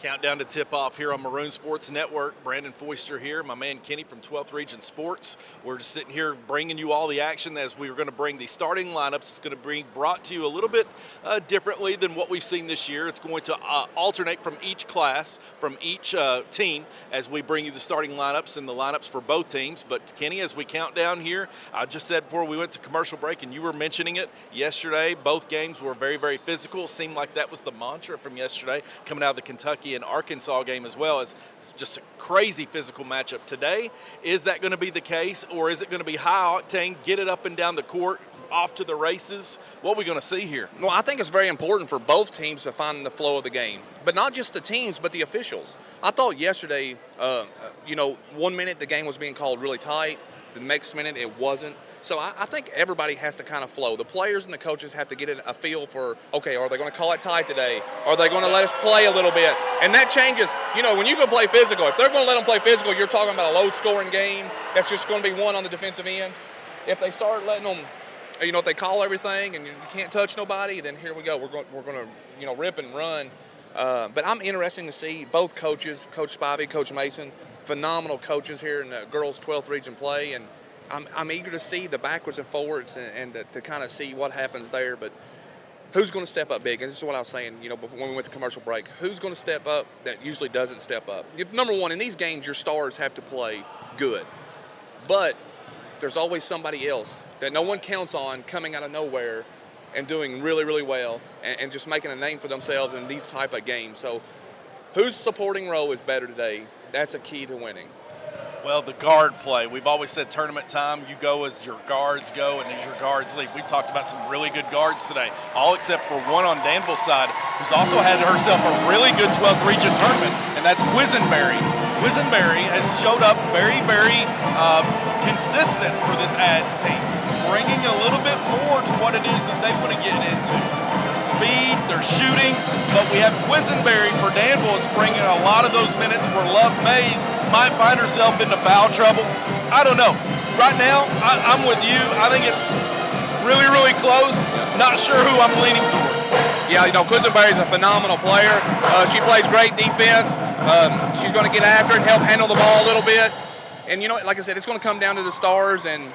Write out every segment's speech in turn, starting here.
Countdown to tip-off here on Maroon Sports Network. Brandon Foister here, my man Kenny from 12th Region Sports. We're just sitting here bringing you all the action as we were going to bring the starting lineups. It's going to be brought to you a little bit differently than what we've seen this year. It's going to alternate from each class, from each team, as we bring you the starting lineups and the lineups for both teams. But Kenny, as we count down here, I just said before we went to commercial break, and you were mentioning it yesterday, both games were very, very physical. It seemed like that was the mantra from yesterday, coming out of the Kentucky and Arkansas game as well, as just a crazy physical matchup today. Is that going to be the case, or is it going to be high octane, get it up and down the court, off to the races? What are we going to see here? Well, I think it's very important for both teams to find the flow of the game, but not just the teams, but the officials. I thought yesterday, 1 minute the game was being called really tight, the next minute it wasn't. So I think everybody has to kind of flow. The players and the coaches have to get a feel for, okay, are they going to call it tight today? Are they going to let us play a little bit? And that changes. When you go play physical, if they're going to let them play physical, you're talking about a low-scoring game that's just going to be one on the defensive end. If they start letting them, if they call everything and you can't touch nobody, then here we go. We're going to, rip and run. But I'm interested to see both coaches, Coach Spivey, Coach Mason, phenomenal coaches here in the girls' 12th region play, and I'm eager to see the backwards and forwards and to kind of see what happens there. But who's going to step up big? And this is what I was saying, when we went to commercial break. Who's going to step up that usually doesn't step up? Number one, in these games, your stars have to play good. But there's always somebody else that no one counts on coming out of nowhere and doing really, really well and just making a name for themselves in these type of games. So whose supporting role is better today? That's a key to winning. Well, the guard play. We've always said tournament time, you go as your guards go and as your guards leave. We've talked about some really good guards today, all except for one on Danville's side, who's also had herself a really good 12th region tournament, and that's Quisenberry. Quisenberry has showed up very, very consistent for this ads team, bringing a little bit more to what it is that they want to get into. Their speed, their shooting, but we have Quisenberry for Danville. It's bringing a lot of those minutes where Love Mays might find herself into foul trouble. I don't know. Right now, I'm with you. I think it's really, really close. Not sure who I'm leaning towards. Yeah, Quisenberry's a phenomenal player. She plays great defense. She's going to get after it, help handle the ball a little bit. And, like I said, it's going to come down to the stars, and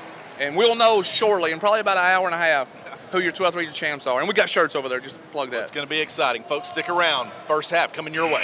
we'll know shortly, in probably about an hour and a half, who your 12th region champs are. And we got shirts over there. Just plug that. It's going to be exciting. Folks, stick around. First half coming your way.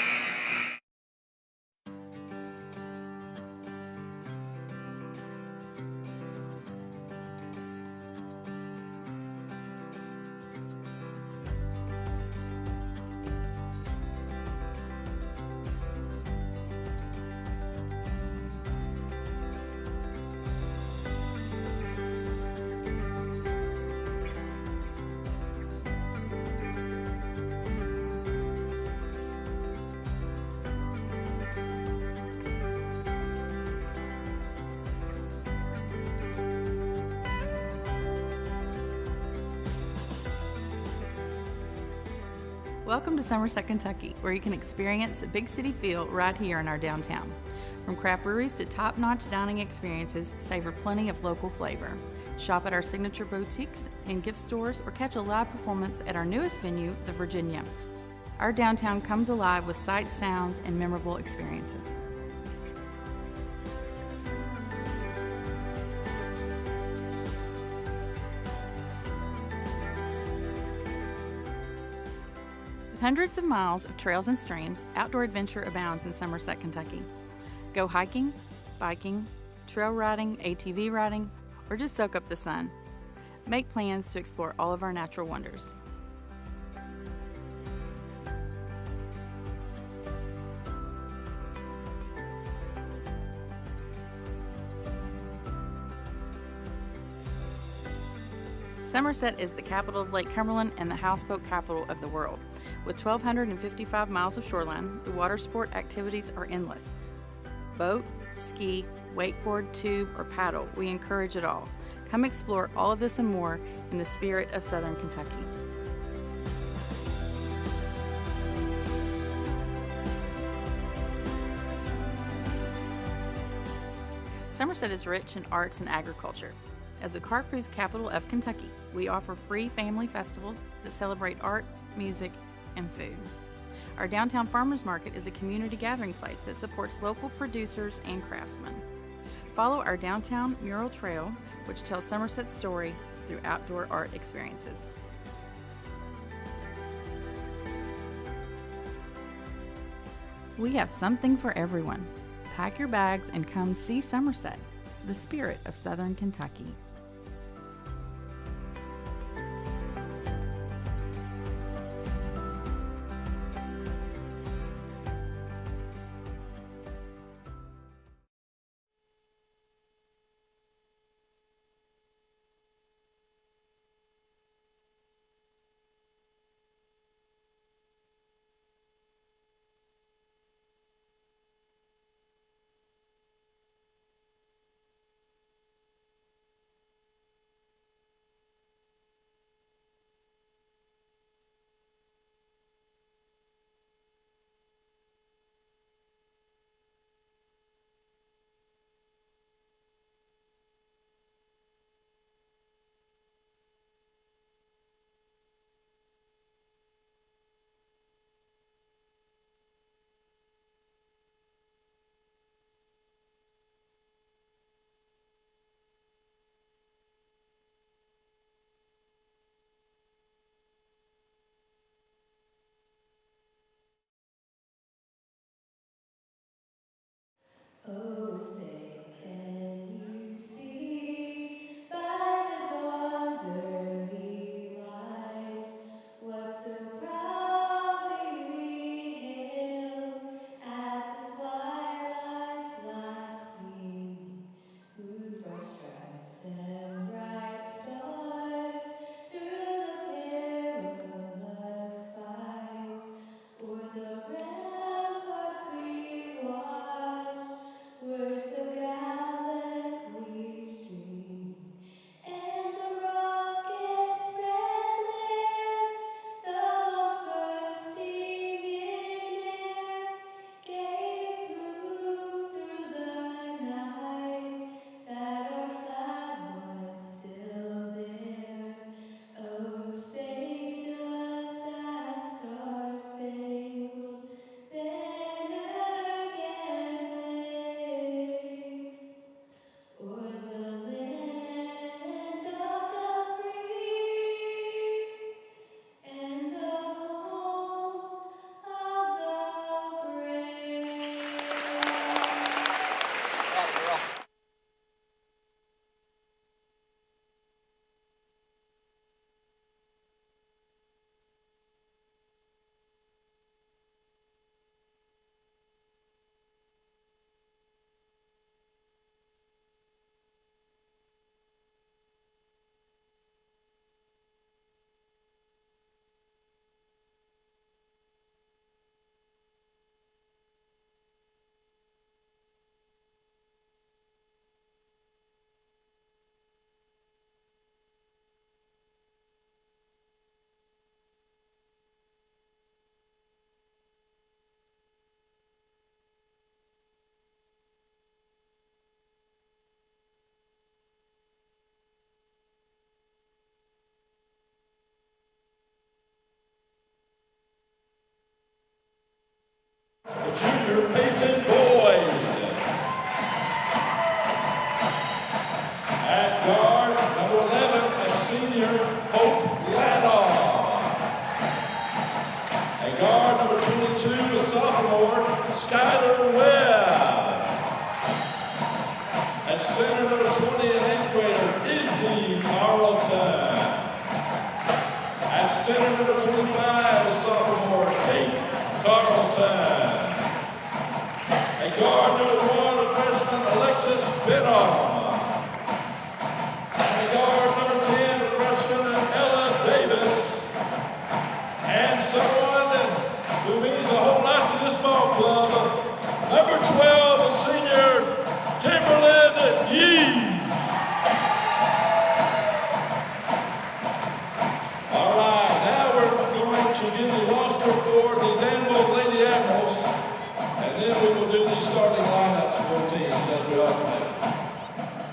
Welcome to Somerset, Kentucky, where you can experience the big city feel right here in our downtown. From craft breweries to top-notch dining experiences, savor plenty of local flavor. Shop at our signature boutiques and gift stores or catch a live performance at our newest venue, the Virginia. Our downtown comes alive with sights, sounds, and memorable experiences. With hundreds of miles of trails and streams, outdoor adventure abounds in Somerset, Kentucky. Go hiking, biking, trail riding, ATV riding, or just soak up the sun. Make plans to explore all of our natural wonders. Somerset is the capital of Lake Cumberland and the houseboat capital of the world. With 1,255 miles of shoreline, the water sport activities are endless. Boat, ski, wakeboard, tube, or paddle, we encourage it all. Come explore all of this and more in the spirit of Southern Kentucky. Somerset is rich in arts and agriculture. As the car cruise capital of Kentucky, we offer free family festivals that celebrate art, music, and food. Our downtown farmers market is a community gathering place that supports local producers and craftsmen. Follow our downtown mural trail, which tells Somerset's story through outdoor art experiences. We have something for everyone. Pack your bags and come see Somerset, the spirit of Southern Kentucky. Oh, say, can you see by the dawn's early light what so proudly we hailed at the twilight's last gleaming, whose bright stripes and bright stars through the perilous fight o'er the ramparts we watched were so gallantly streaming, and the rocket's red glare, the bombs bursting in air, gave proof through the night that our flag was still there. Oh, say does that star-spangled banner yet wave o'er the land of the free and the home of the brave? Junior Peyton Boyd. At guard, number 11, a senior, Hope Laddall. At guard, number 22, a sophomore, Skylar Webb. At center, number 20, an 8th grader, Izzy Carlton. At center, number 25, a sophomore, Kate Carlton. At guard, number 1, a freshman, Alexis Biddle. And at guard, number 10, a freshman, Ella Davis. And someone who means a whole lot to this ball club, number 12, a senior, Timberland Yee. All right, now we're going to give the roster for the Danville Lady Admirals, and then we will do the starting lineups for teams as we alternate.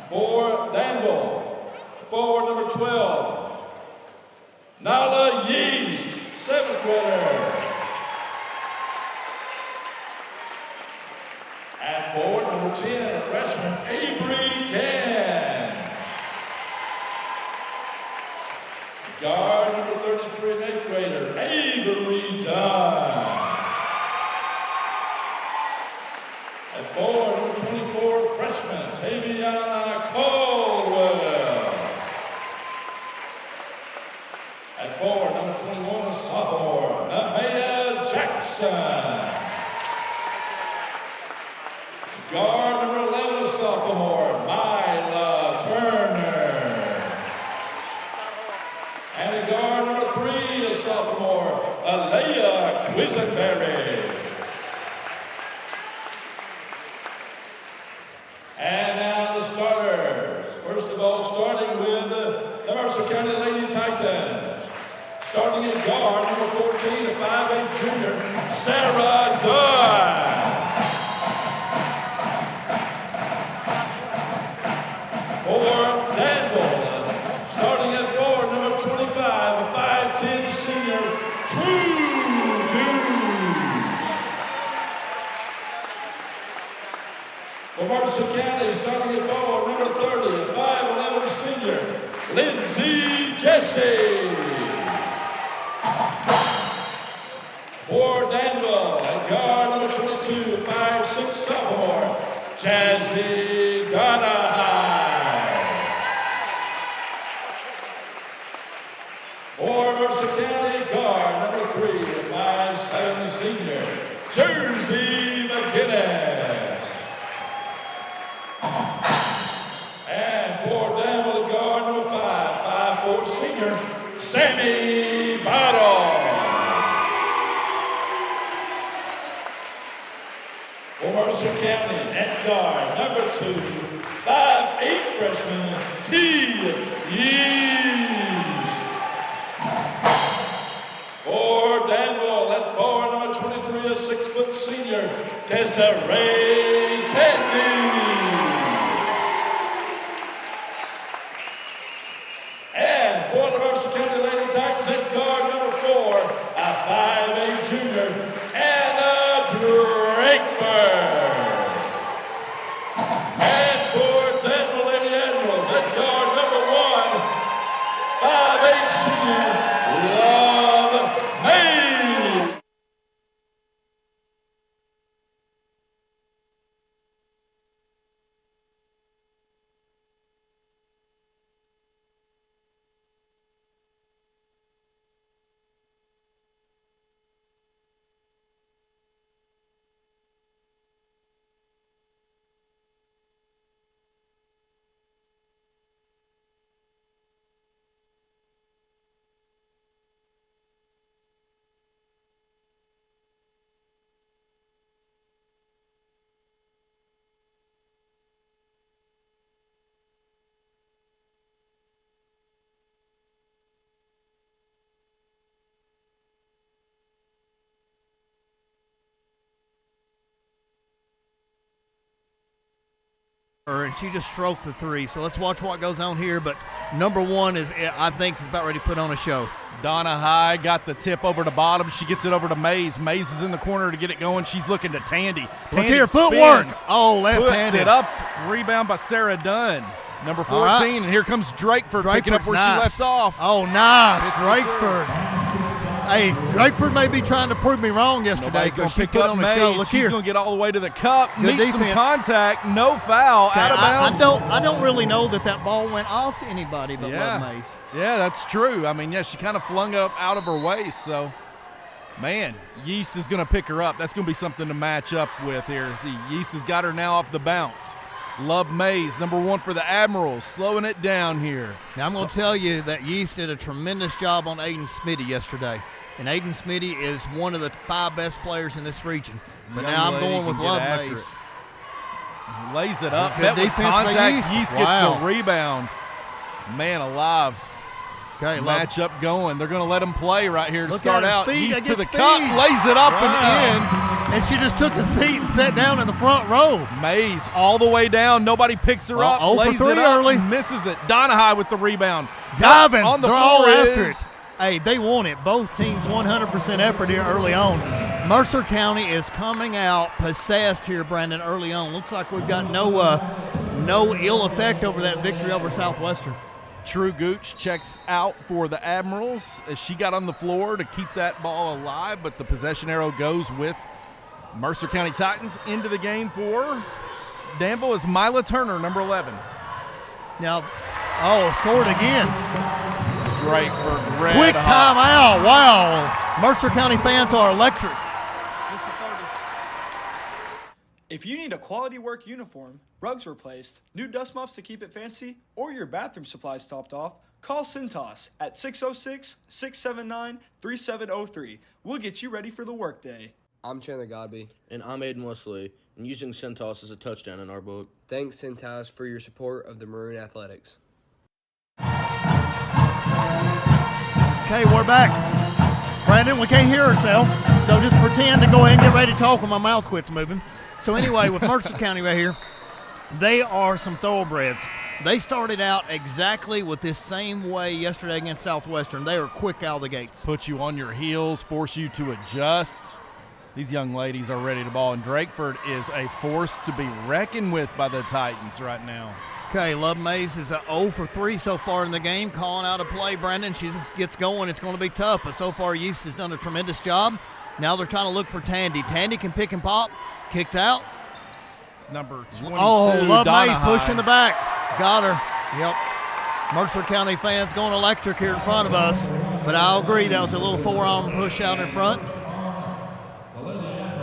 For Danville, forward number 12, Nala Yeast, 7th grader. number 10, freshman Avery Gann. Guard number 33, an 8th grader, Avery Dunn. At forward, number 24, freshman Taviana Caldwell. At forward, number 21, sophomore Nevaeh Jackson. Guard number 11, sophomore Myla Turner. And a guard number 3, a sophomore Alea Quisenberry. And now the starters. First of all, starting with the Mercer County Lady Titans. Starting at guard, number 14, a 5'8" junior, Sarah Dunn. For Danville, starting at forward, number 25, a 5'10" senior, True Hughes. For Mercer County, starting at forward, number 30, a 5'11" senior, Lindsay Jesse. For Danville, at guard, number 22, a 5'6" sophomore, Jazzy Donahue. For Mercer County, guard, number 3, a 5'7" senior, Jersey McGinnis. And for Danville, guard, number 5, 5'4" senior, Sammy Bottle. For Mercer County, at guard, number 2, 5'8" freshman, T. Yees. For Danville, at forward, number 23, a 6' senior, Desiree Tandy. And for the Mercer County Lady Titans, at guard, number 4, a 5'8" junior, Anna Drakeford. And for Danville Lady Admirals, at guard, number 1, 5'8" senior, Love May. And she just stroked the 3. So let's watch what goes on here. But number 1 is, I think, is about ready to put on a show. Donna High got the tip over to bottom. She gets it over to Mays. Mays is in the corner to get it going. She's looking to Tandy. Look here, footwork. Oh, left-handed. Puts it up. Rebound by Sarah Dunn. Number 14, right. And here comes Drakeford picking up where nice. she left off. Oh, nice, Drakeford. Hey, Drakeford may be trying to prove me wrong yesterday because she put on a show. Look She's here. going to get all the way to the cup, Good meet some defense. contact, no foul, Okay, out of bounds. I don't really know that ball went off anybody but Love Mays. Yeah, that's true. I mean, yeah, she kind of flung it up out of her waist. So, man, Yeast is going to pick her up. That's going to be something to match up with here. See, Yeast has got her now off the bounce. Love Mays, number 1 for the Admirals, slowing it down here. Now, I'm going to tell you that Yeast did a tremendous job on Aiden Smitty yesterday. And Aiden Smitty is one of the 5 best players in this region. But now I'm going with Love Mays. Lays it up. Good Met with defense by contact. Yeast. Yeast Wow. gets the rebound. Man alive. Okay, matchup going. They're going to let him play right here to Look start at her out. speed. He's They to get the speed. cup, lays it up and in. And she just took a seat and sat down in the front row. Mays all the way down. Nobody picks her up. 0 for Lays 3 it up, early. misses it. Donahue with the rebound. Diving. On the They're floor all after is it. Hey, they want it. Both teams 100% effort here early on. Mercer County is coming out possessed here, Brandon, early on. Looks like we've got no ill effect over that victory over Southwestern. True Gooch checks out for the Admirals as she got on the floor to keep that ball alive, but the possession arrow goes with Mercer County Titans. Into the game for Danville is Mila Turner, number 11. Now, scored again. Drakeford, red Quick hot. timeout. Wow. Mercer County fans are electric. If you need a quality work uniform, rugs replaced, new dust mops to keep it fancy, or your bathroom supplies topped off, call Cintas at 606-679-3703. We'll get you ready for the workday. I'm Chandler Godby. And I'm Aiden Wesley, and using Cintas is a touchdown in our book. Thanks, Cintas, for your support of the Maroon Athletics. Okay, we're back. Brandon, we can't hear ourselves, so just pretend to go ahead and get ready to talk when my mouth quits moving. So anyway, with Mercer County right here, they are some thoroughbreds. They started out exactly with this same way yesterday against Southwestern. They are quick out of the gates. Put you on your heels, force you to adjust. These young ladies are ready to ball, and Drakeford is a force to be reckoned with by the Titans right now. Okay, Love Mays is 0 for 3 so far in the game, calling out a play. Brandon, she gets going. It's going to be tough, but so far Yeast has done a tremendous job. Now they're trying to look for Tandy. Tandy can pick and pop. Kicked out. It's number 22, Love Mays Donahue. pushing the back. Got her. Yep. Mercer County fans going electric here in front of us, but I'll agree that was a little forearm push out in front.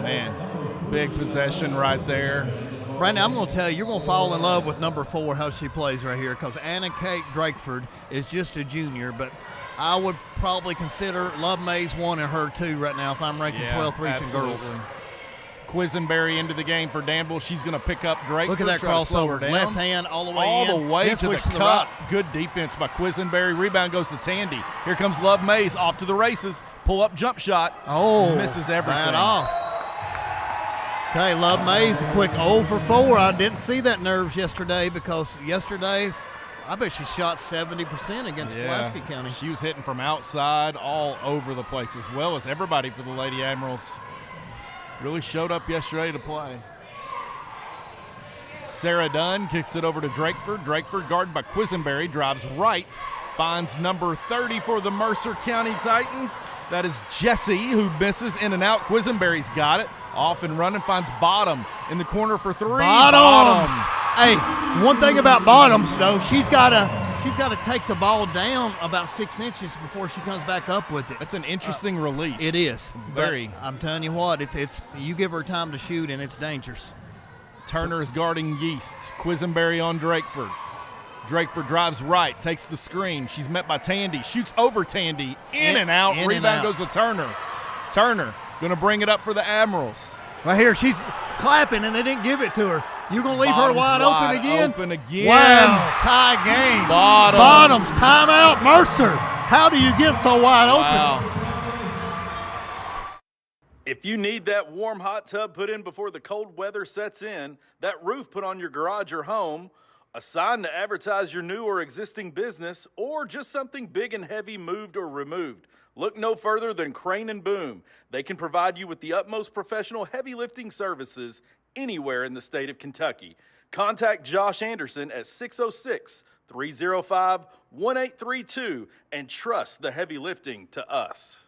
Man, big possession right there. Brandon, I'm going to tell you, you're going to fall in love with number 4, how she plays right here, because Anna Kate Drakeford is just a junior, but I would probably consider Love Mays 1 and her 2 right now if I'm ranking 12th region girls. Quisenberry into the game for Danville. She's going to pick up Drake. Look at that crossover. Left hand all the way in. All the way Then to the switch cup. right. Good defense by Quisenberry. Rebound goes to Tandy. Here comes Love Mays off to the races. Pull up jump shot. Oh, misses everything. bad off. Okay, Love Mays, quick 0 for 4. I didn't see that nerves yesterday because yesterday I bet she shot 70% against Pulaski County. She was hitting from outside all over the place, as well as everybody for the Lady Admirals. Really showed up yesterday to play. Sarah Dunn kicks it over to Drakeford. Drakeford, guarded by Quisenberry, drives right, finds number 30 for the Mercer County Titans. That is Jesse, who misses in and out. Quisenberry's got it. Off and running, finds Bottom in the corner for 3. Bottoms. Hey, one thing about Bottoms, though, she's got to take the ball down about 6 inches before she comes back up with it. That's an interesting release. It is. Very. But I'm telling you what, it's you give her time to shoot, and it's dangerous. Turner is guarding Yeasts. Quisenberry on Drakeford. Drakeford drives right, takes the screen. She's met by Tandy. Shoots over Tandy. In and out. Rebound goes to Turner. Turner going to bring it up for the Admirals. Right here, she's clapping, and they didn't give it to her. You're going to leave her wide open again? Open again. Wow, tie game. Bottoms. Timeout, Mercer. How do you get so wide open? If you need that warm hot tub put in before the cold weather sets in, that roof put on your garage or home, a sign to advertise your new or existing business, or just something big and heavy moved or removed, look no further than Crane and Boom. They can provide you with the utmost professional heavy lifting services anywhere in the state of Kentucky. Contact Josh Anderson at 606-305-1832 and trust the heavy lifting to us.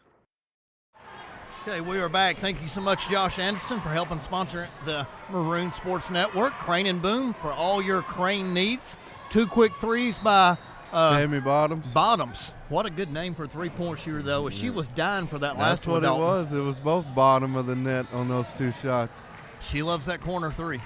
Okay, we are back. Thank you so much, Josh Anderson, for helping sponsor the Maroon Sports Network. Crane and Boom for all your crane needs. 2 quick threes by Sammy Bottoms. Bottoms. What a good name for a three-point shooter, though. She was dying for that last one. That's what it was. It was both bottom of the net on those 2 shots. She loves that corner 3.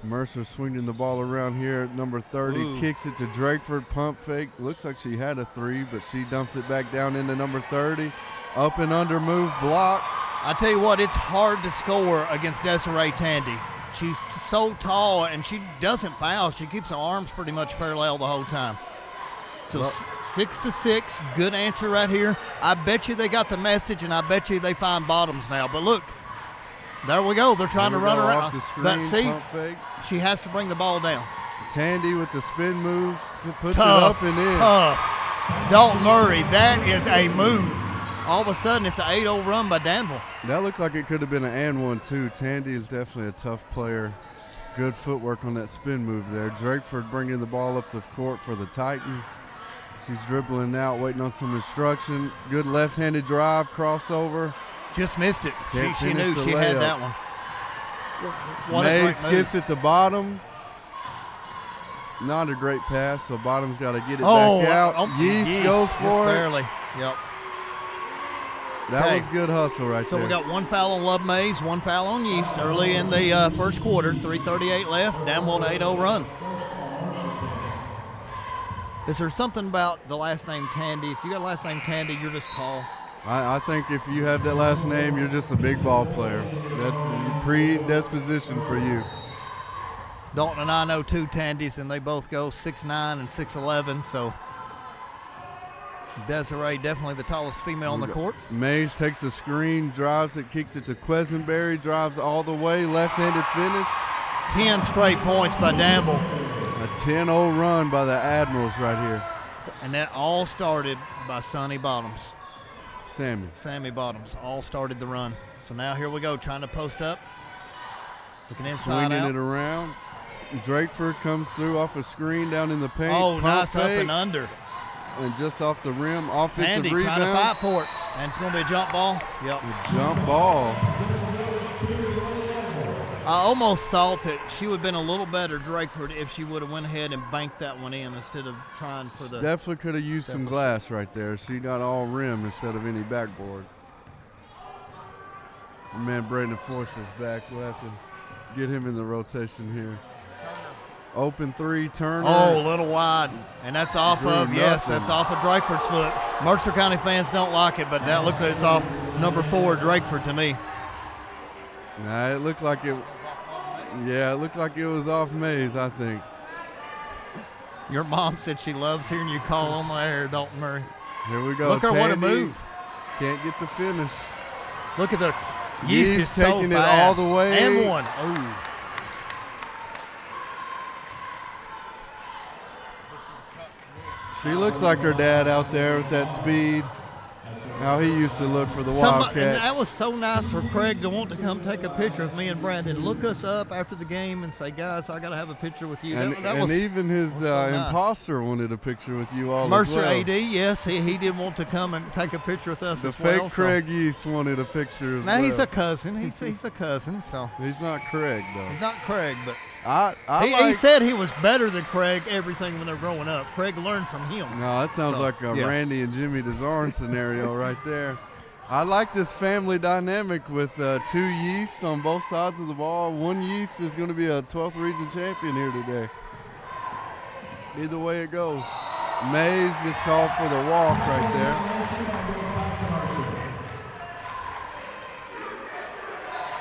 Mercer swinging the ball around here at number 30. Ooh. Kicks it to Drakeford. Pump fake. Looks like she had a 3, but she dumps it back down into number 30. Up and under move, blocked. I tell you what, it's hard to score against Desiree Tandy. She's so tall, and she doesn't foul. She keeps her arms pretty much parallel the whole time. So 6-6, good answer right here. I bet you they got the message, and I bet you they find Bottoms now. But look, there we go. They're trying to run her off out. the screen, But see, pump fake. she has to bring the ball down. Tandy with the spin move, puts Tough, it up and in. Tough. Dalton Murray, that is a move. all of a sudden it's an 8-0 run by Danville. That looked like it could have been an and one, too. Tandy is definitely a tough player. Good footwork on that spin move there. Drakeford bringing the ball up the court for the Titans. She's dribbling out, waiting on some instruction. Good left-handed drive, crossover. Just missed it. Can't She finish knew the she had layup. that one. What a May great skips move. at the bottom. Not a great pass, so Bottom's got to get it Oh, back out. Yeast Yeast goes just for it. barely. Yep. That Okay. was good hustle right So there. we got one foul on Love Mays, one foul on Yeast early in the first quarter. 3:38 left. Danville on an 8-0 run. Is there something about the last name Tandy? If you got a last name Tandy, you're just tall. I think if you have that last name, you're just a big ball player. That's the predisposition for you. Dalton and I know two Tandys, and they both go 6'9" and 6'11", so Desiree definitely the tallest female on the court. Mays takes a screen, drives it, kicks it to Quesenberry, drives all the way, left-handed finish. 10 straight points by Danville. A 10-0 run by the Admirals right here. And that all started by Sonny Bottoms. Sammy Bottoms all started the run. So now here we go, trying to post up. Looking inside swinging out. it around. Drakeford comes through off a screen down in the paint. Oh, Pump nice up fake, and under. and just off the rim, offensive Tandy rebound. trying to fight for it. And it's going to be a jump ball. Yep. Jump ball. I almost thought that she would have been a little better, Drakeford, if she would have went ahead and banked that one in instead of trying for the. Definitely could have used some glass right there. She got all rim instead of any backboard. Man, Brandon Forster's back. We'll have to get him in the rotation here. Open three, Turner. Oh, a little wide. And that's off Drew of, yes, nothing. that's off of Drakeford's foot. Mercer County fans don't like it, but that looked like it's off number 4, Drakeford, to me. Nah, it looked like it. Yeah, it looked like it was off Mays, I think. Your mom said she loves hearing you call on the air, Dalton Murray. Here we go. Look at what a Tandy move. Can't get the finish. Look at the Yeast is so taking it fast. all the way. And one. Oh. She looks like her dad out there with that speed. How he used to look for the And Wildcats. that was so nice for Craig to want to come take a picture of me and Brandon. Look us up after the game and say, guys, I got to have a picture with you. And, that and was, even his was so nice. imposter wanted a picture with you all Mercer as well. AD, yes, he did want to come and take a picture with us The as fake well. Craig Yeast wanted a picture as Now well. he's a cousin. He's a cousin, so. He's not Craig, though. He's not Craig, but I he said he was better than Craig everything when they're growing up. Craig learned from him. No, that sounds like a yeah. Randy and Jimmy DeZarn scenario right there. I like this family dynamic with 2 Yeast on both sides of the ball. One Yeast is going to be a 12th region champion here today. Either way it goes. Mays gets called for the walk right there.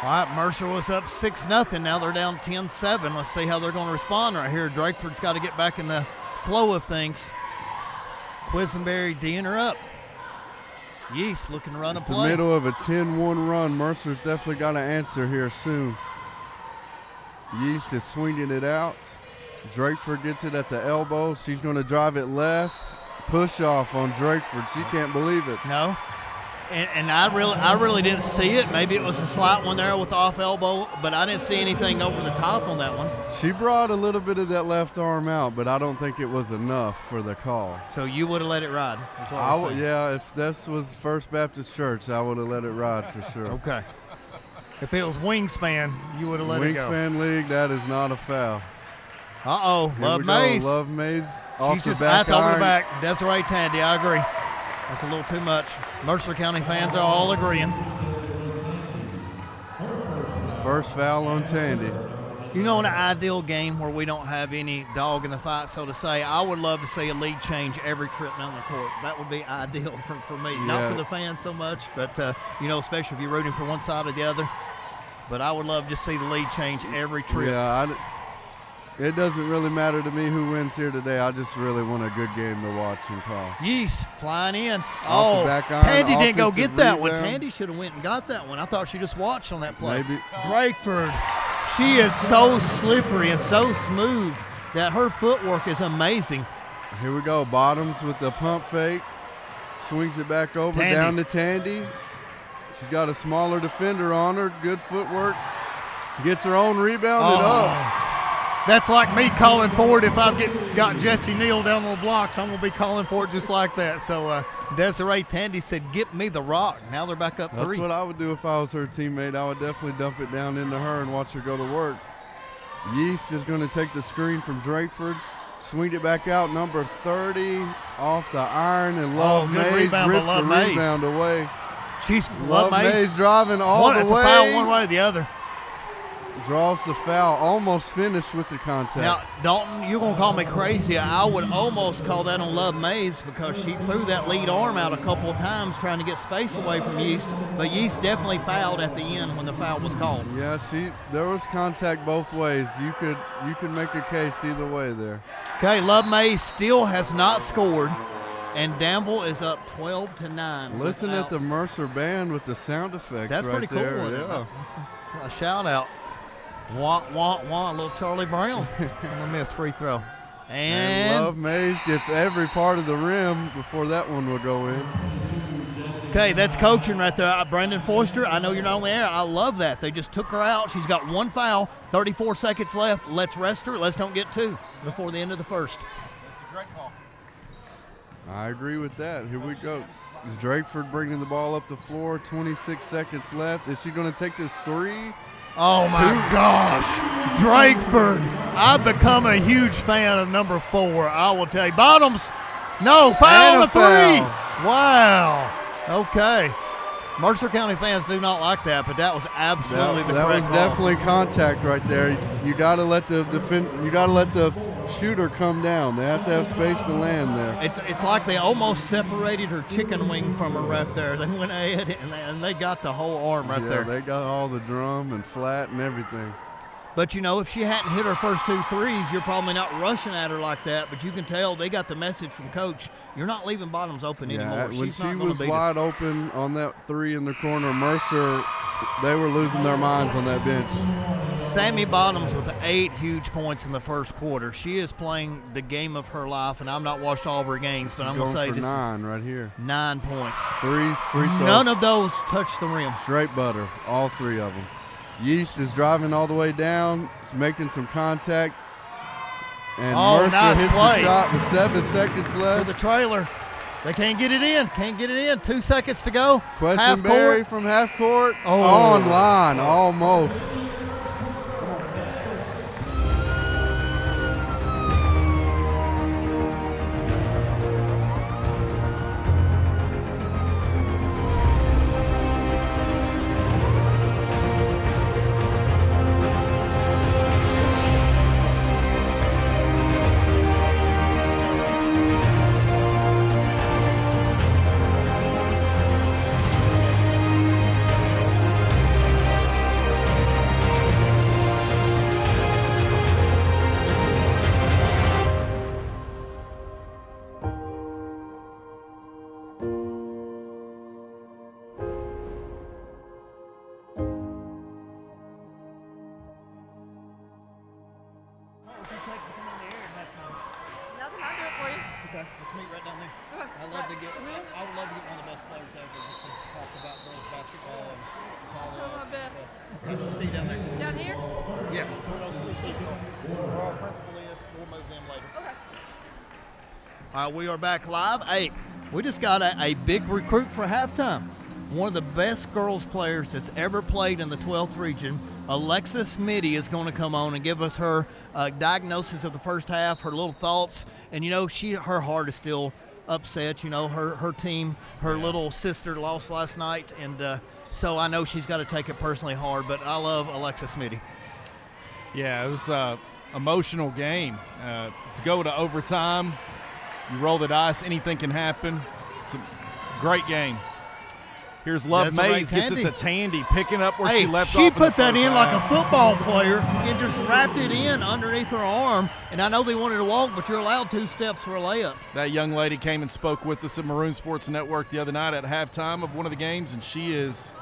All right, Mercer was up 6-0. Now they're down 10-7. Let's see how they're going to respond right here. Drakeford's got to get back in the flow of things. Quisenberry D'ing her up. Yeast looking to run a It's the play. middle of a 10-1 run. Mercer's definitely got to answer here soon. Yeast is swinging it out. Drakeford gets it at the elbow. She's going to drive it left. Push off on Drakeford. She can't believe it. No. And I really didn't see it. Maybe it was a slight one there with the off elbow, but I didn't see anything over the top on that one. She brought a little bit of that left arm out, but I don't think it was enough for the call. So you would have let it ride. That's what I'm saying. Yeah, if this was First Baptist Church, I would have let it ride for sure. Okay. If it was Wingspan, you would have let it go. Wingspan League, that is not a foul. Uh-oh, Here Love we go. Mays. Love Mays off She's the just, back that's over iron. the back. Desiree Tandy, I agree. That's a little too much. Mercer County fans are all agreeing. First foul on Tandy. You know, in an ideal game where we don't have any dog in the fight, so to say, I would love to see a lead change every trip down the court. That would be ideal for me. Yeah. Not for the fans so much, but, especially if you're rooting for one side or the other. But I would love to see the lead change every trip. Yeah, it doesn't really matter to me who wins here today. I just really want a good game to watch and call. Yeast flying in. Off the back iron, Tandy didn't go offensive get that one. rebound. Tandy should have went and got that one. I thought she just watched on that play. Maybe. Drakeford, she is so slippery and so smooth that her footwork is amazing. Here we go. Bottoms with the pump fake. swings it back over Tandy. down to Tandy. She's got a smaller defender on her. Good footwork. Gets her own rebound and up. That's like me calling for it. If I've got Jesse Neal down on the blocks, I'm going to be calling for it just like that. So Desiree Tandy said, get me the rock. Now they're back up 3. That's what I would do if I was her teammate. I would definitely dump it down into her and watch her go to work. Yeast is going to take the screen from Drakeford, swing it back out, number 30, off the iron, and Love good Mays rebound by rips Love the Mays. rebound away. She's Love Mays driving all the way. It's a foul one way or the other. Draws the foul, almost finished with the contact. Now, Dalton, you're going to call me crazy. I would almost call that on Love Mays because she threw that lead arm out a couple of times trying to get space away from Yeast, but Yeast definitely fouled at the end when the foul was called. Yeah, there was contact both ways. You could make a case either way there. Okay, Love Mays still has not scored, and Danville is up 12-9. Listen at the Mercer band with the sound effects. That's right pretty there. cool. Yeah. A shout out. Wah, wah, wah, little Charlie Brown. I'm going to miss free throw. And Love Mays gets every part of the rim before that one will go in. Okay, that's coaching right there. Brandon Foister, I know you're not on the air. I love that. They just took her out. She's got 1 foul, 34 seconds left. Let's rest her. Let's don't get 2 before the end of the first. That's a great call. I agree with that. Here we go. Is Drakeford bringing the ball up the floor? 26 seconds left. Is she going to take this 3? Oh, my gosh. Drakeford. I've become a huge fan of number 4. I will tell you. Bottoms. No, foul And a to 3. foul. Wow. Okay. Mercer County fans do not like that, but that was absolutely the that correct was call. definitely contact right there. You got to let the shooter come down. They have to have space to land there. It's like they almost separated her chicken wing from her right there. They went ahead and they got the whole arm right there. They got all the drum and flat and everything. But, if she hadn't hit her first 2 threes, you're probably not rushing at her like that. But you can tell they got the message from Coach, you're not leaving Bottoms open anymore. When She's she not gonna was beat wide us. open on that 3 in the corner, Mercer, they were losing their minds on that bench. Sammy Bottoms with 8 huge points in the first quarter. She is playing the game of her life, and I've not watched all of her games, but I'm going to say for this 9 right here. 9 points. 3 free throws. None of those touched the rim. Straight butter, all 3 of them. Yeast is driving all the way down. It's making some contact. And Mercer nice hits play. the shot with 7 seconds To left. the trailer. They can't get it in. 2 seconds to go. Questenberry from half court. Oh. On line, almost. Nothing, I'll do it for you. Okay, let's meet right down there. Okay. I would love to get Really? one of the best players ever just to talk about girls basketball and call Try my best. Okay, we'll see you down there. Down here? Yeah. Who knows who the seats are? Where our principal is, we'll move them later. Okay. All right, we are back live. Hey, we just got a big recruit for halftime. One of the best girls players that's ever played in the 12th region, Alexis Mitty, is going to come on and give us her diagnosis of the first half, her little thoughts. And, her heart is still upset. Her team, her little sister lost last night. And so I know she's got to take it personally hard. But I love Alexis Mitty. Yeah, it was an emotional game. To go to overtime, you roll the dice, anything can happen. It's a great game. Here's Love Mays, gets it to Tandy, picking up where she left off. She put that in like a football player and just wrapped it in underneath her arm. And I know they wanted to walk, but you're allowed 2 steps for a layup. That young lady came and spoke with us at Maroon Sports Network the other night at halftime of one of the games, and she is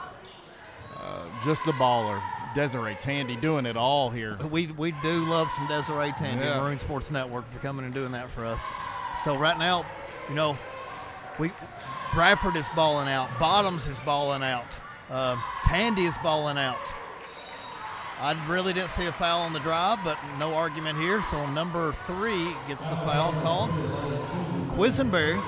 just a baller. Desiree Tandy doing it all here. We do love some Desiree Tandy, Yeah. Maroon Sports Network, for coming and doing that for us. So right now, Bradford is balling out. Bottoms is balling out. Tandy is balling out. I really didn't see a foul on the drive, but no argument here. So number 3 gets the foul called. Quisenberry,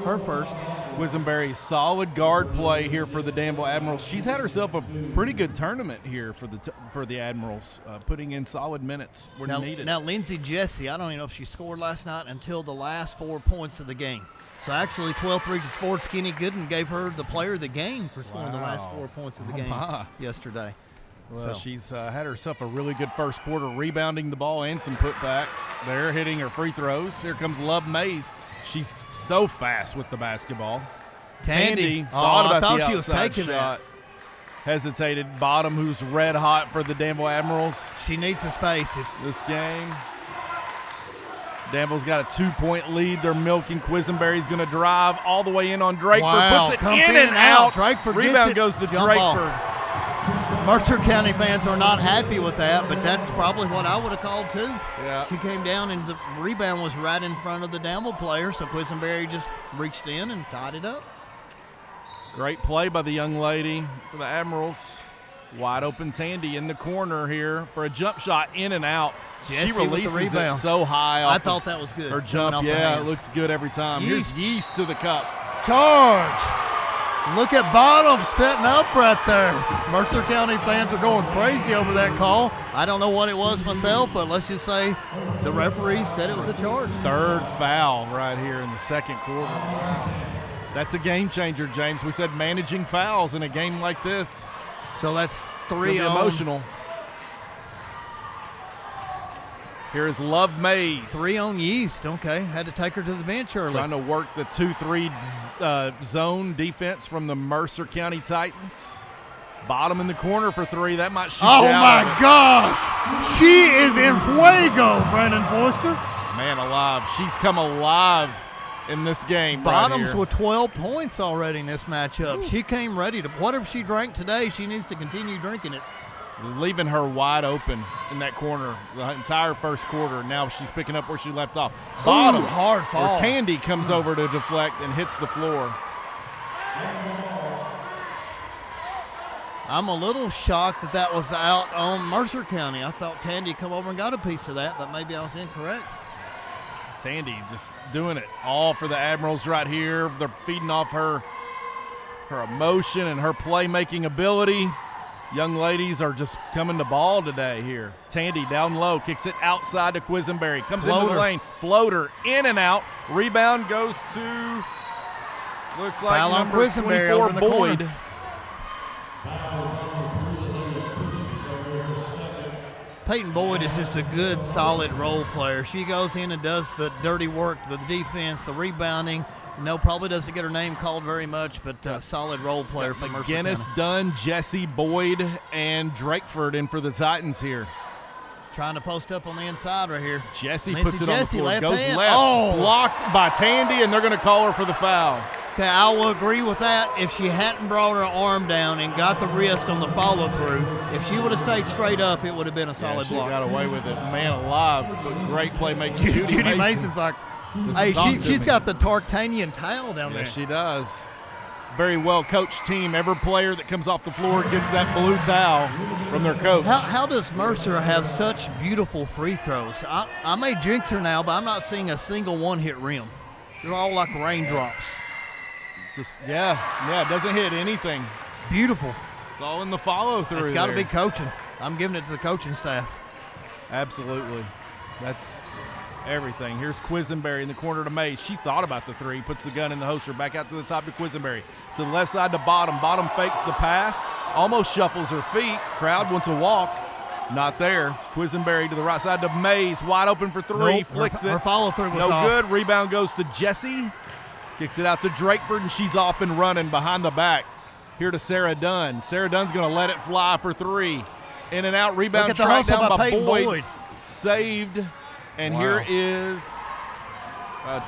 her first. Quisenberry, solid guard play here for the Danville Admirals. She's had herself a pretty good tournament here for the Admirals, putting in solid minutes where needed. Now, Lindsay Jesse, I don't even know if she scored last night until the last 4 points of the game. So actually, 12th Region Sports, Kenny Gooden gave her the player of the game for scoring the last 4 points of the game yesterday. Well, she's had herself a really good first quarter, rebounding the ball and some putbacks. They're hitting her free throws. Here comes Love Mays. She's so fast with the basketball. Tandy thought about thought the she was outside taking shot. that. Hesitated. Bottom, who's red hot for the Danville Admirals. She needs the space. This game. Danville's got a 2-point lead. They're milking. Quisenberry's going to drive all the way in on Drakeford. Wow, puts it comes in and out. Drakeford Rebound gets it. goes to Jump ball. Drakeford. Mercer County fans are not happy with that, but that's probably what I would have called too. Yeah. She came down and the rebound was right in front of the Danville player, so Quisenberry just reached in and tied it up. Great play by the young lady for the Admirals. Wide open Tandy in the corner here for a jump shot, in and out. Jesse she releases with the it rebound. so high. I thought that was good. Her coming jump, off the yeah, it hands. looks good every time. Yeast. Here's Yeast to the cup. Charge! Look at Bottom setting up right there. Mercer County fans are going crazy over that call. I don't know what it was myself, but let's just say the referee said it was a charge. Third foul right here in the second quarter. That's a game changer, James. We said managing fouls in a game like this. So that's It's 3 gonna be emotional. Here is Love Mays. 3 on Yeast. Okay, had to take her to the bench early. Trying to work the 2-3 zone defense from the Mercer County Titans. Bottom in the corner for 3. That might shoot Oh down. my gosh! She is in fuego, Brandon Forster. Man alive. She's come alive in this game. Bottoms right here. with 12 points already in this matchup. She came ready to, whatever she drank today, she needs to continue drinking it. Leaving her wide open in that corner the entire first quarter. Now she's picking up where she left off. Bottom, Ooh, hard fall. where Tandy comes over to deflect and hits the floor. I'm a little shocked that was out on Mercer County. I thought Tandy come over and got a piece of that, but maybe I was incorrect. Tandy just doing it all for the Admirals right here. They're feeding off her emotion and her playmaking ability. Young ladies are just coming to ball today here. Tandy down low, kicks it outside to Quisenberry. Comes into the lane, floater, in and out. Rebound goes to, looks like Foul on number Quisenberry 24, over in the Boyd. corner. Peyton Boyd is just a good, solid role player. She goes in and does the dirty work, the defense, the rebounding. No, probably doesn't get her name called very much, but solid role player for Mercer County. McGinnis, Dunn, Jesse, Boyd, and Drakeford in for the Titans here. Trying to post up on the inside right here. Jesse Lindsay puts it on the Jesse, floor, left goes hand. left, Oh. blocked by Tandy, and they're going to call her for the foul. Okay, I will agree with that. If she hadn't brought her arm down and got the wrist on the follow-through, if she would have stayed straight up, it would have been a solid she block. got away with it. Man alive, but great playmaking. Judy Mason's like, hey, she's got the Tartanian towel down there. Yeah, she does. Very well coached team. Every player that comes off the floor gets that blue towel from their coach. How does Mercer have such beautiful free throws? I may jinx her now, but I'm not seeing a single one hit rim. They're all like raindrops. Just it doesn't hit anything. Beautiful. It's all in the follow through. It's got to be coaching. I'm giving it to the coaching staff. Absolutely. That's everything. Here's Quisenberry in the corner to Mays. She thought about the 3, puts the gun in the holster, back out to the top to Quisenberry. To the left side to Bottom. Bottom fakes the pass, almost shuffles her feet. Crowd wants a walk. Not there. Quisenberry to the right side to Mays, wide open for 3, Nope, flicks her it. follow-through was no off. good. Rebound goes to Jesse. Kicks it out to Drakeford, and she's off and running behind the back. Here to Sarah Dunn. Sarah Dunn's going to let it fly for 3. In and out, rebound Look at the tracked hustle down by by Peyton Boyd. Saved. And Wow. here is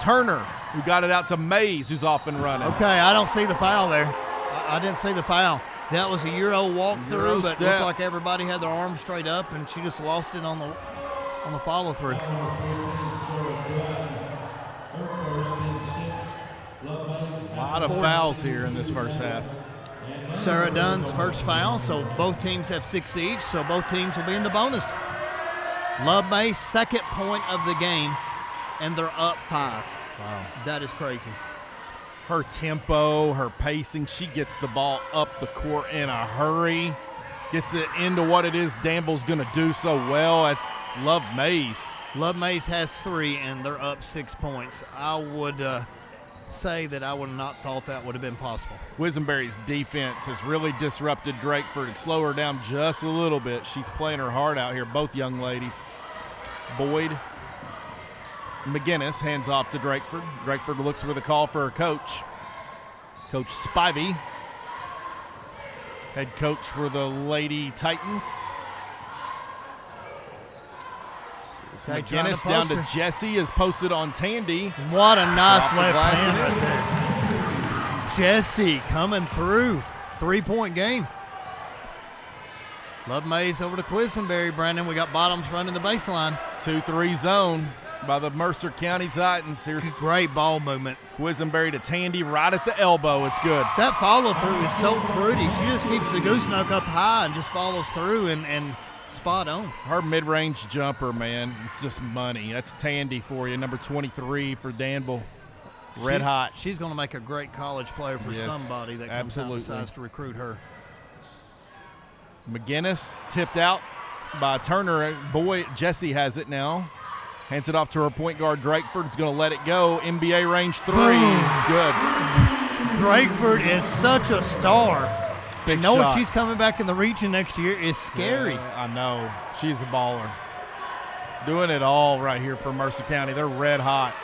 Turner, who got it out to Mays, who's off and running. Okay, I don't see the foul there. I didn't see the foul. That was a Euro walkthrough, Euro but it step. looked like everybody had their arms straight up, and she just lost it on the follow-through. A lot of fouls here in this first half. Sarah Dunn's first foul, so both teams have 6 each, so both teams will be in the bonus. Love May's second point of the game, and they're up 5. Wow. That is crazy. Her tempo, her pacing, she gets the ball up the court in a hurry, gets it into what it is Danville's going to do so well. That's Love May's. Love May's has 3, and they're up 6 points. I would say that I would not thought that would have been possible. Quisenberry's defense has really disrupted Drakeford and slow her down just a little bit. She's playing her heart out here, both young ladies. Boyd, McGinnis hands off to Drakeford. Drakeford looks for the call for her coach. Coach Spivey, head coach for the Lady Titans. McGinnis down to Jesse, is posted on Tandy. What a nice left hand right there. Jesse coming through. 3-point game. Love Mays over to Quisenberry, Brandon. We got Bottoms running the baseline. 2-3 zone by the Mercer County Titans. Here's great ball movement. Quisenberry to Tandy right at the elbow. It's good. That follow through is so pretty. She just keeps the gooseneck up high and just follows through and spot on. Her mid-range jumper, man, it's just money. That's Tandy for you, number 23 for Danville. Red hot. She's going to make a great college player for somebody that comes out and decides to recruit her. McGinnis tipped out by Turner. Boy, Jesse has it now. Hands it off to her point guard, Drakeford. Is going to let it go. NBA range 3. Boom. It's good. Drakeford is such a star. Big knowing shot. she's coming back in the region next year is scary. Yeah, I know. She's a baller. Doing it all right here for Mercer County. They're red hot.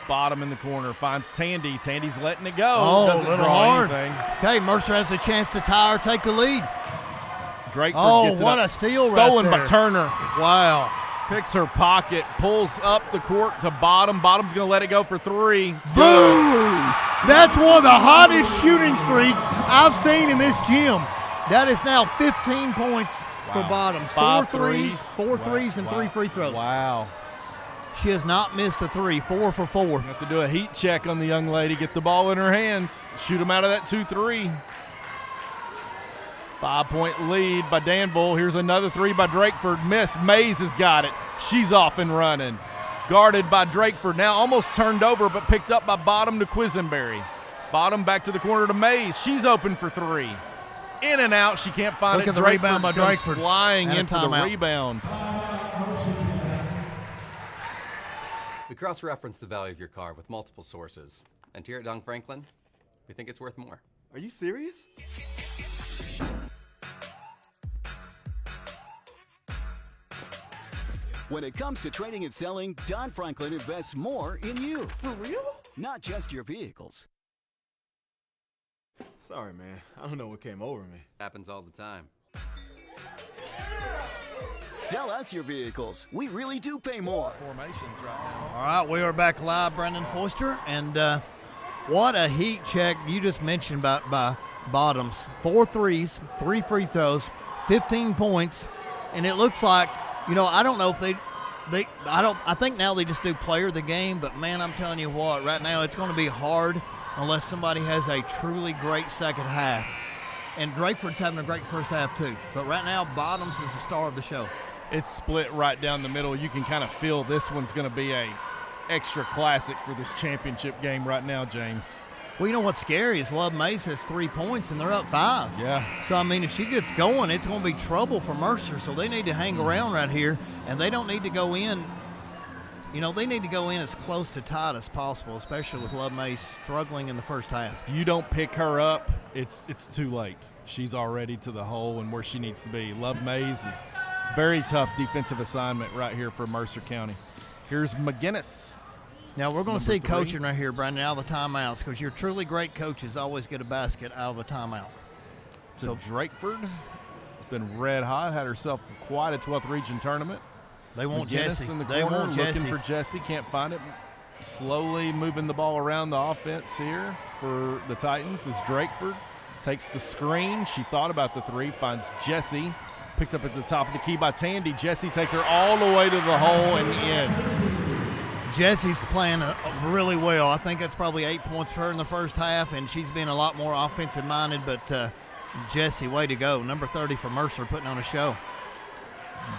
Bottom in the corner. Finds Tandy. Tandy's letting it go. Oh, doesn't a little draw hard. anything. Okay, Mercer has a chance to tie or take the lead. Drakeford gets it what up. a steal Stolen right by there. Turner. Wow. Picks her pocket, pulls up the court to Bottom. Bottom's going to let it go for 3. It's good. Boom! That's one of the hottest shooting streaks I've seen in this gym. That is now 15 points for Bottoms. 5 threes, 4 threes, and 3 free throws. Wow. She has not missed a 3, 4 for 4. You have to do a heat check on the young lady, get the ball in her hands, shoot them out of that 2-3. 5-point lead by Danville. Here's another 3 by Drakeford. Miss. Mays has got it. She's off and running. Guarded by Drakeford. Now almost turned over, but picked up by Bottom to Quisenberry. Bottom back to the corner to Mays. She's open for 3. In and out. She can't find Look it. at the rebound by comes Drakeford. flying And a into the timeout. rebound. We cross-reference the value of your car with multiple sources. And here at Dong Franklin, we think it's worth more. Are you serious? When it comes to trading and selling, Don Franklin invests more in you. For real? Not just your vehicles. Sorry, man. I don't know what came over me. Happens all the time. Sell us your vehicles. We really do pay more. Formations right now. All right, we are back live, Brendan Foister, and what a heat check you just mentioned by Bottoms. 4 threes, 3 free throws, 15 points, and it looks like, I don't know if I think now they just do player of the game, but man, I'm telling you what, right now it's going to be hard unless somebody has a truly great second half. And Drakeford's having a great first half too, but right now Bottoms is the star of the show. It's split right down the middle. You can kind of feel this one's going to be a extra classic for this championship game right now, James. Well, you know what's scary is Love Mays has 3 points and they're up 5. Yeah. So, I mean, if she gets going, it's going to be trouble for Mercer. So they need to hang around right here, and they don't need to go in. They need to go in as close to tight as possible, especially with Love Mays struggling in the first half. You don't pick her up, it's too late. She's already to the hole and where she needs to be. Love Mays is very tough defensive assignment right here for Mercer County. Here's McGinnis. Now, we're going to see Number 3. coaching right here, Brandon, out of the timeouts, because your truly great coaches always get a basket out of a timeout. So Drakeford has been red hot, had herself quite a 12th region tournament. They want McGinnis Jesse. in the They corner, want Jesse. looking for Jesse, can't find it. Slowly moving the ball around the offense here for the Titans as Drakeford takes the screen. She thought about the 3, finds Jesse. Picked up at the top of the key by Tandy. Jesse takes her all the way to the hole and in. Jessie's playing really well. I think that's probably 8 points for her in the first half, and she's been a lot more offensive-minded. But Jessie, way to go. Number 30 for Mercer, putting on a show.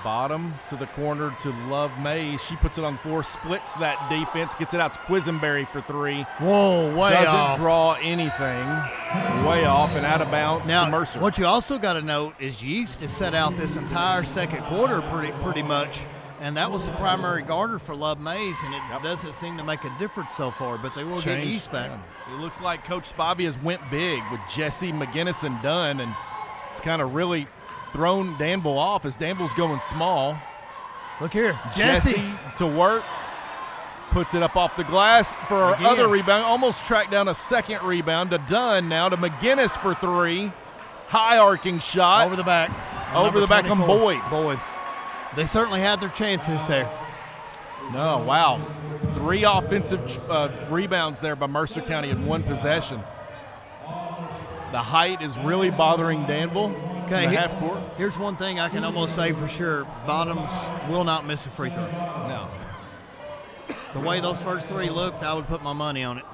Bottom to the corner to Love Mays. She puts it on the floor, splits that defense, gets it out to Quisenberry for three. Whoa, way Doesn't off. draw anything. Way off and out of bounds Now, to Mercer. what you also got to note is Yeast is set out this entire second quarter pretty much, and that was the primary guarder for Love Mays, and it doesn't seem to make a difference so far, but they will get Yeast back. Yeah. It looks like Coach Spivey has went big with Jessie, McGinnis, and Dunn, and it's kind of really thrown Danville off as Danville's going small. Look here, Jessie to work, puts it up off the glass for her other rebound, almost tracked down a second rebound to Dunn, now to McGinnis for three. High arcing shot. Over the back. Over the back on Boyd. They certainly had their chances there. No, wow. 3 offensive rebounds there by Mercer County in one possession. The height is really bothering Danville in the half court. Here's one thing I can almost say for sure. Bottoms will not miss a free throw. No. The way those first 3 looked, I would put my money on it.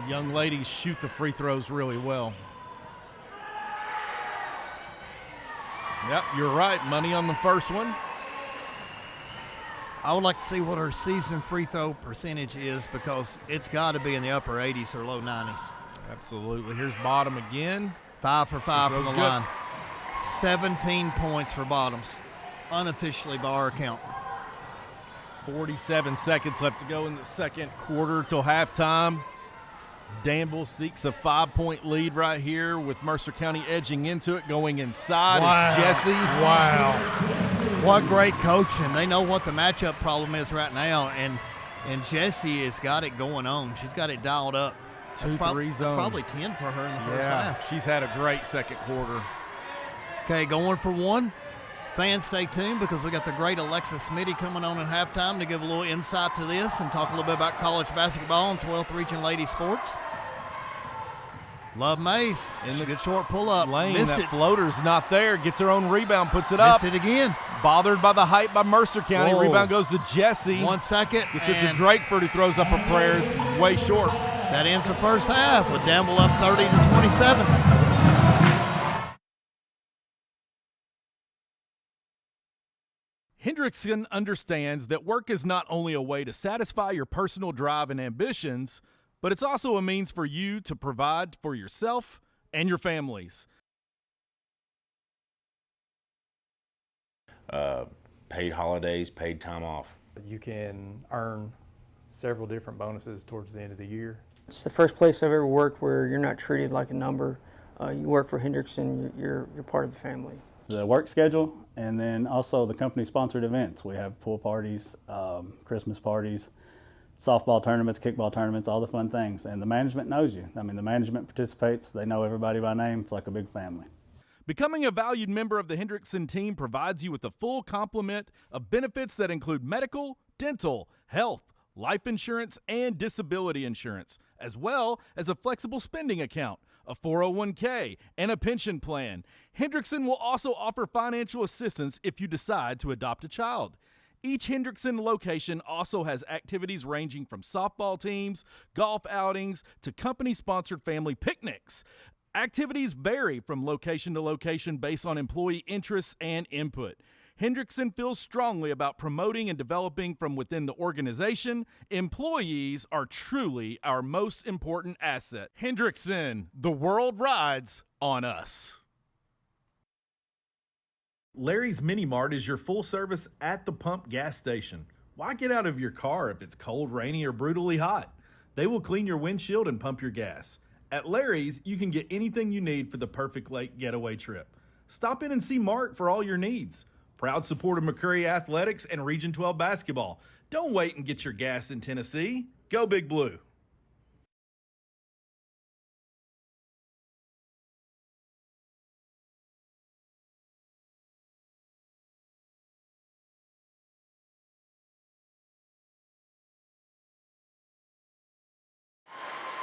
The young ladies shoot the free throws really well. Yep, you're right. Money on the first one. I would like to see what her season free throw percentage is, because it's got to be in the upper 80s or low 90s. Absolutely. Here's Bottom again. 5 for 5 from the good. line. 17 points for Bottoms, unofficially by our account. 47 seconds left to go in the second quarter till halftime. As Danville seeks a 5-point lead right here with Mercer County edging into it, going inside is Jessie. Wow. What great coaching. They know what the matchup problem is right now, and Jessie has got it going on. She's got it dialed up. 2-3 zone. That's probably 10 for her in the first half. She's had a great second quarter. Okay, going for one. Fans, stay tuned, because we got the great Alexa Smitty coming on at halftime to give a little insight to this and talk a little bit about college basketball and 12th Region Lady Sports. Love Mays. In the good short pull-up. Lane, Missed that it. floater's not there. Gets her own rebound, puts it up. Missed it again. Bothered by the height by Mercer County. Whoa. Rebound goes to Jessie. 1 second. Gets it to Drakeford, who throws up a prayer. It's way short. That ends the first half with Danville up 30-27. Hendrickson understands that work is not only a way to satisfy your personal drive and ambitions, but it's also a means for you to provide for yourself and your families. Paid holidays, paid time off. You can earn several different bonuses towards the end of the year. It's the first place I've ever worked where you're not treated like a number. You work for Hendrickson, you're part of the family. The work schedule, and then also the company-sponsored events. We have pool parties, Christmas parties, softball tournaments, kickball tournaments, all the fun things. And the management knows you. I mean, the management participates. They know everybody by name. It's like a big family. Becoming a valued member of the Hendrickson team provides you with a full complement of benefits that include medical, dental, health, life insurance, and disability insurance, as well as a flexible spending account, a 401k, and a pension plan. Hendrickson will also offer financial assistance if you decide to adopt a child. Each Hendrickson location also has activities ranging from softball teams, golf outings, to company-sponsored family picnics. Activities vary from location to location based on employee interests and input. Hendrickson feels strongly about promoting and developing from within the organization. Employees are truly our most important asset. Hendrickson, the world rides on us. Larry's Mini Mart is your full service at the pump gas station. Why get out of your car if it's cold, rainy, or brutally hot? They will clean your windshield and pump your gas. At Larry's, you can get anything you need for the perfect lake getaway trip. Stop in and see Mark for all your needs. Proud supporter of McCurry Athletics and Region 12 basketball. Don't wait and get your gas in Tennessee. Go Big Blue.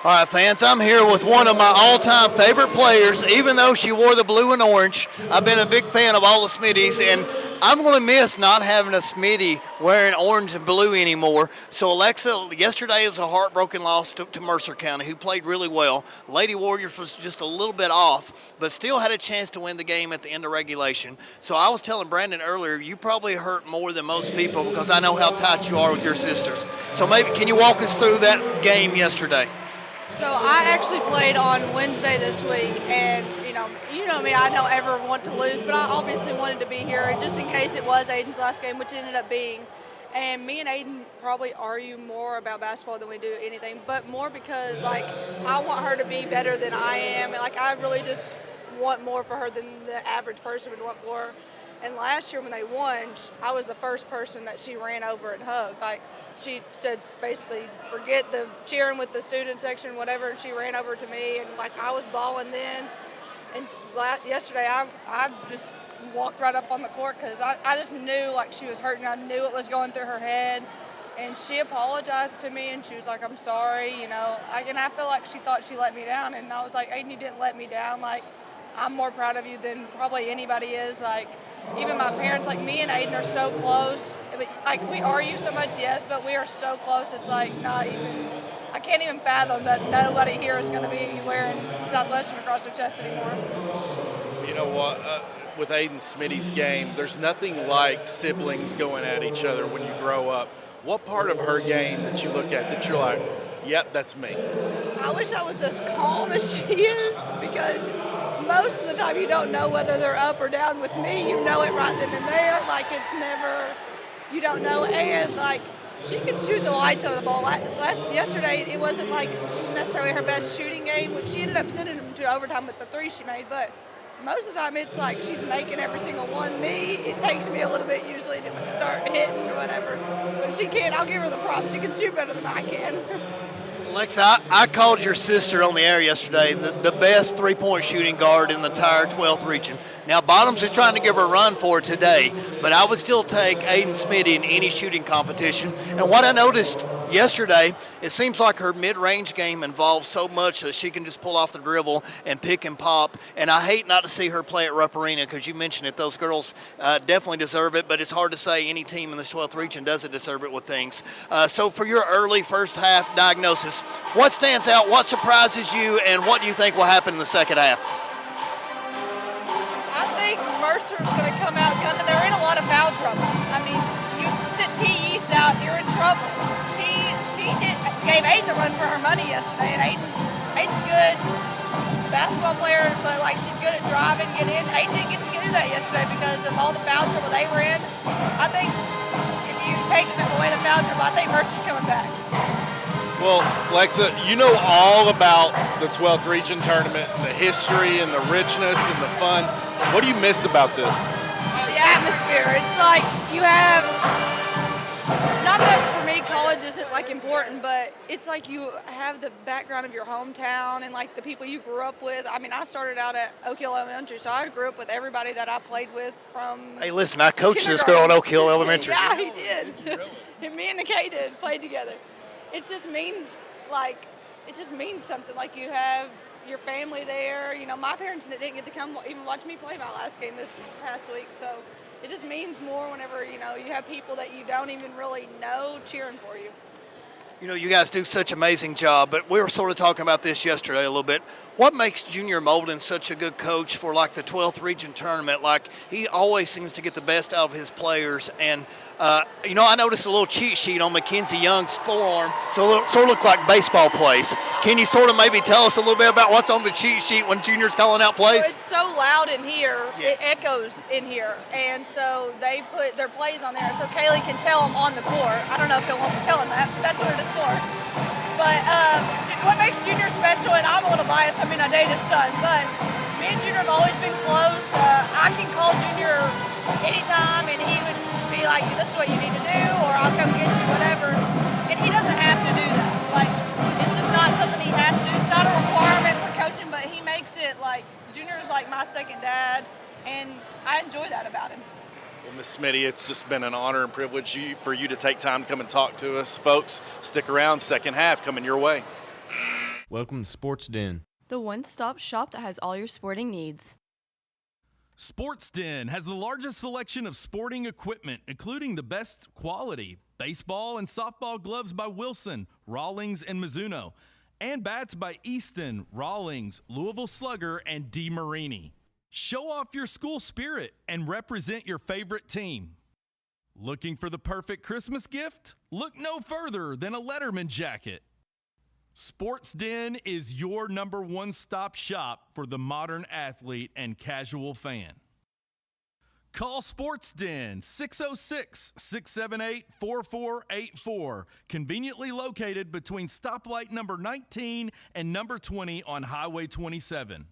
All right, fans, I'm here with one of my all-time favorite players, even though she wore the blue and orange. I've been a big fan of all the Smitties, and I'm going to miss not having a Smitty wearing orange and blue anymore. So, Alexa, yesterday was a heartbroken loss to Mercer County, who played really well. Lady Warriors was just a little bit off, but still had a chance to win the game at the end of regulation. So I was telling Brandon earlier, you probably hurt more than most people because I know how tight you are with your sisters. So maybe can you walk us through that game yesterday? So I actually played on Wednesday this week, and you know me, I don't ever want to lose, but I obviously wanted to be here just in case it was Aiden's last game, which it ended up being. And me and Aiden probably argue more about basketball than we do anything, but more because I want her to be better than I am, and I really just want more for her than the average person would want for her. And last year when they won, I was the first person that she ran over and hugged. She said basically, forget the cheering with the student section, whatever, and she ran over to me, and I was bawling then. And yesterday I just walked right up on the court because I just knew she was hurting. I knew it was going through her head. And she apologized to me, and she was like, I'm sorry, and I feel like she thought she let me down. And I was like, Aiden, you didn't let me down. I'm more proud of you than probably anybody is. Even my parents, me and Aiden are so close. We argue so much, yes, but we are so close. It's not even, I can't even fathom that nobody here is going to be wearing Southwestern across their chest anymore. You know what? With Aiden Smitty's game, there's nothing like siblings going at each other when you grow up. What part of her game that you look at that you're like, yep, that's me? I wish I was as calm as she is, because most of the time you don't know whether they're up or down. With me, you know it right then and there. It's never, you don't know. And she can shoot the lights out of the ball. Yesterday, it wasn't necessarily her best shooting game, which she ended up sending them to overtime with the three she made. But most of the time, it's she's making every single one. Me, it takes me a little bit usually to start hitting or whatever. But she can. I'll give her the props. She can shoot better than I can. Alexa, I called your sister on the air yesterday the best three-point shooting guard in the entire 12th region. Now, Bottoms is trying to give her a run for it today, but I would still take Aiden Smitty in any shooting competition. And what I noticed yesterday, it seems like her mid-range game involves so much that she can just pull off the dribble and pick and pop. And I hate not to see her play at Rupp Arena, because you mentioned it. Those girls definitely deserve it, but it's hard to say any team in the 12th region doesn't deserve it with things. So for your early first half diagnosis, what stands out, what surprises you, and what do you think will happen in the second half? I think Mercer's going to come out gunning. They're in a lot of foul trouble. You sit T East out, you're in trouble. T gave Aiden a run for her money yesterday, and Aiden's good basketball player, but she's good at driving, get in. Aiden didn't get to do that yesterday because of all the foul trouble they were in. I think if you take away the foul trouble, I think Mercer's coming back. Well, Lexa, you know all about the 12th region tournament and the history and the richness and the fun. What do you miss about this? The atmosphere. It's you have, not that for me college isn't important, but it's you have the background of your hometown and the people you grew up with. I started out at Oak Hill Elementary, so I grew up with everybody that I played with from. Hey, listen, I coached this girl at Oak Hill Elementary. Yeah, he did. And me and Nikkei did, played together. It just means something. You have your family there. My parents didn't get to come even watch me play my last game this past week, so it just means more whenever you have people that you don't even really know cheering for you. You guys do such an amazing job, but we were sort of talking about this yesterday a little bit. What makes Junior Molden such a good coach for the 12th region tournament? He always seems to get the best out of his players. And, I noticed a little cheat sheet on Mackenzie Young's forearm, so it sort of looked like baseball plays. Can you sort of maybe tell us a little bit about what's on the cheat sheet when Junior's calling out plays? So it's so loud in here, yes. It echoes in here, and so they put their plays on there so Kaylee can tell them on the court. I don't know if it won't tell them that, but that's what it is for. But what makes Junior special, and I'm a little biased, I date his son, but me and Junior have always been close. I can call Junior anytime, and he would be like, this is what you need to do, or I'll come get you, whatever. And he doesn't have to do that. It's just not something he has to do. It's not a requirement for coaching, but he makes it Junior's my second dad, and I enjoy that about him. Well, Miss Smitty, it's just been an honor and privilege for you to take time to come and talk to us. Folks, stick around. Second half coming your way. Welcome to Sports Den. The one-stop shop that has all your sporting needs. Sports Den has the largest selection of sporting equipment, including the best quality baseball and softball gloves by Wilson, Rawlings, and Mizuno, and bats by Easton, Rawlings, Louisville Slugger, and DeMarini. Show off your school spirit and represent your favorite team. Looking for the perfect Christmas gift? Look no further than a Letterman jacket. Sports Den is your number one stop shop for the modern athlete and casual fan. Call Sports Den 606-678-4484, conveniently located between stoplight number 19 and number 20 on Highway 27.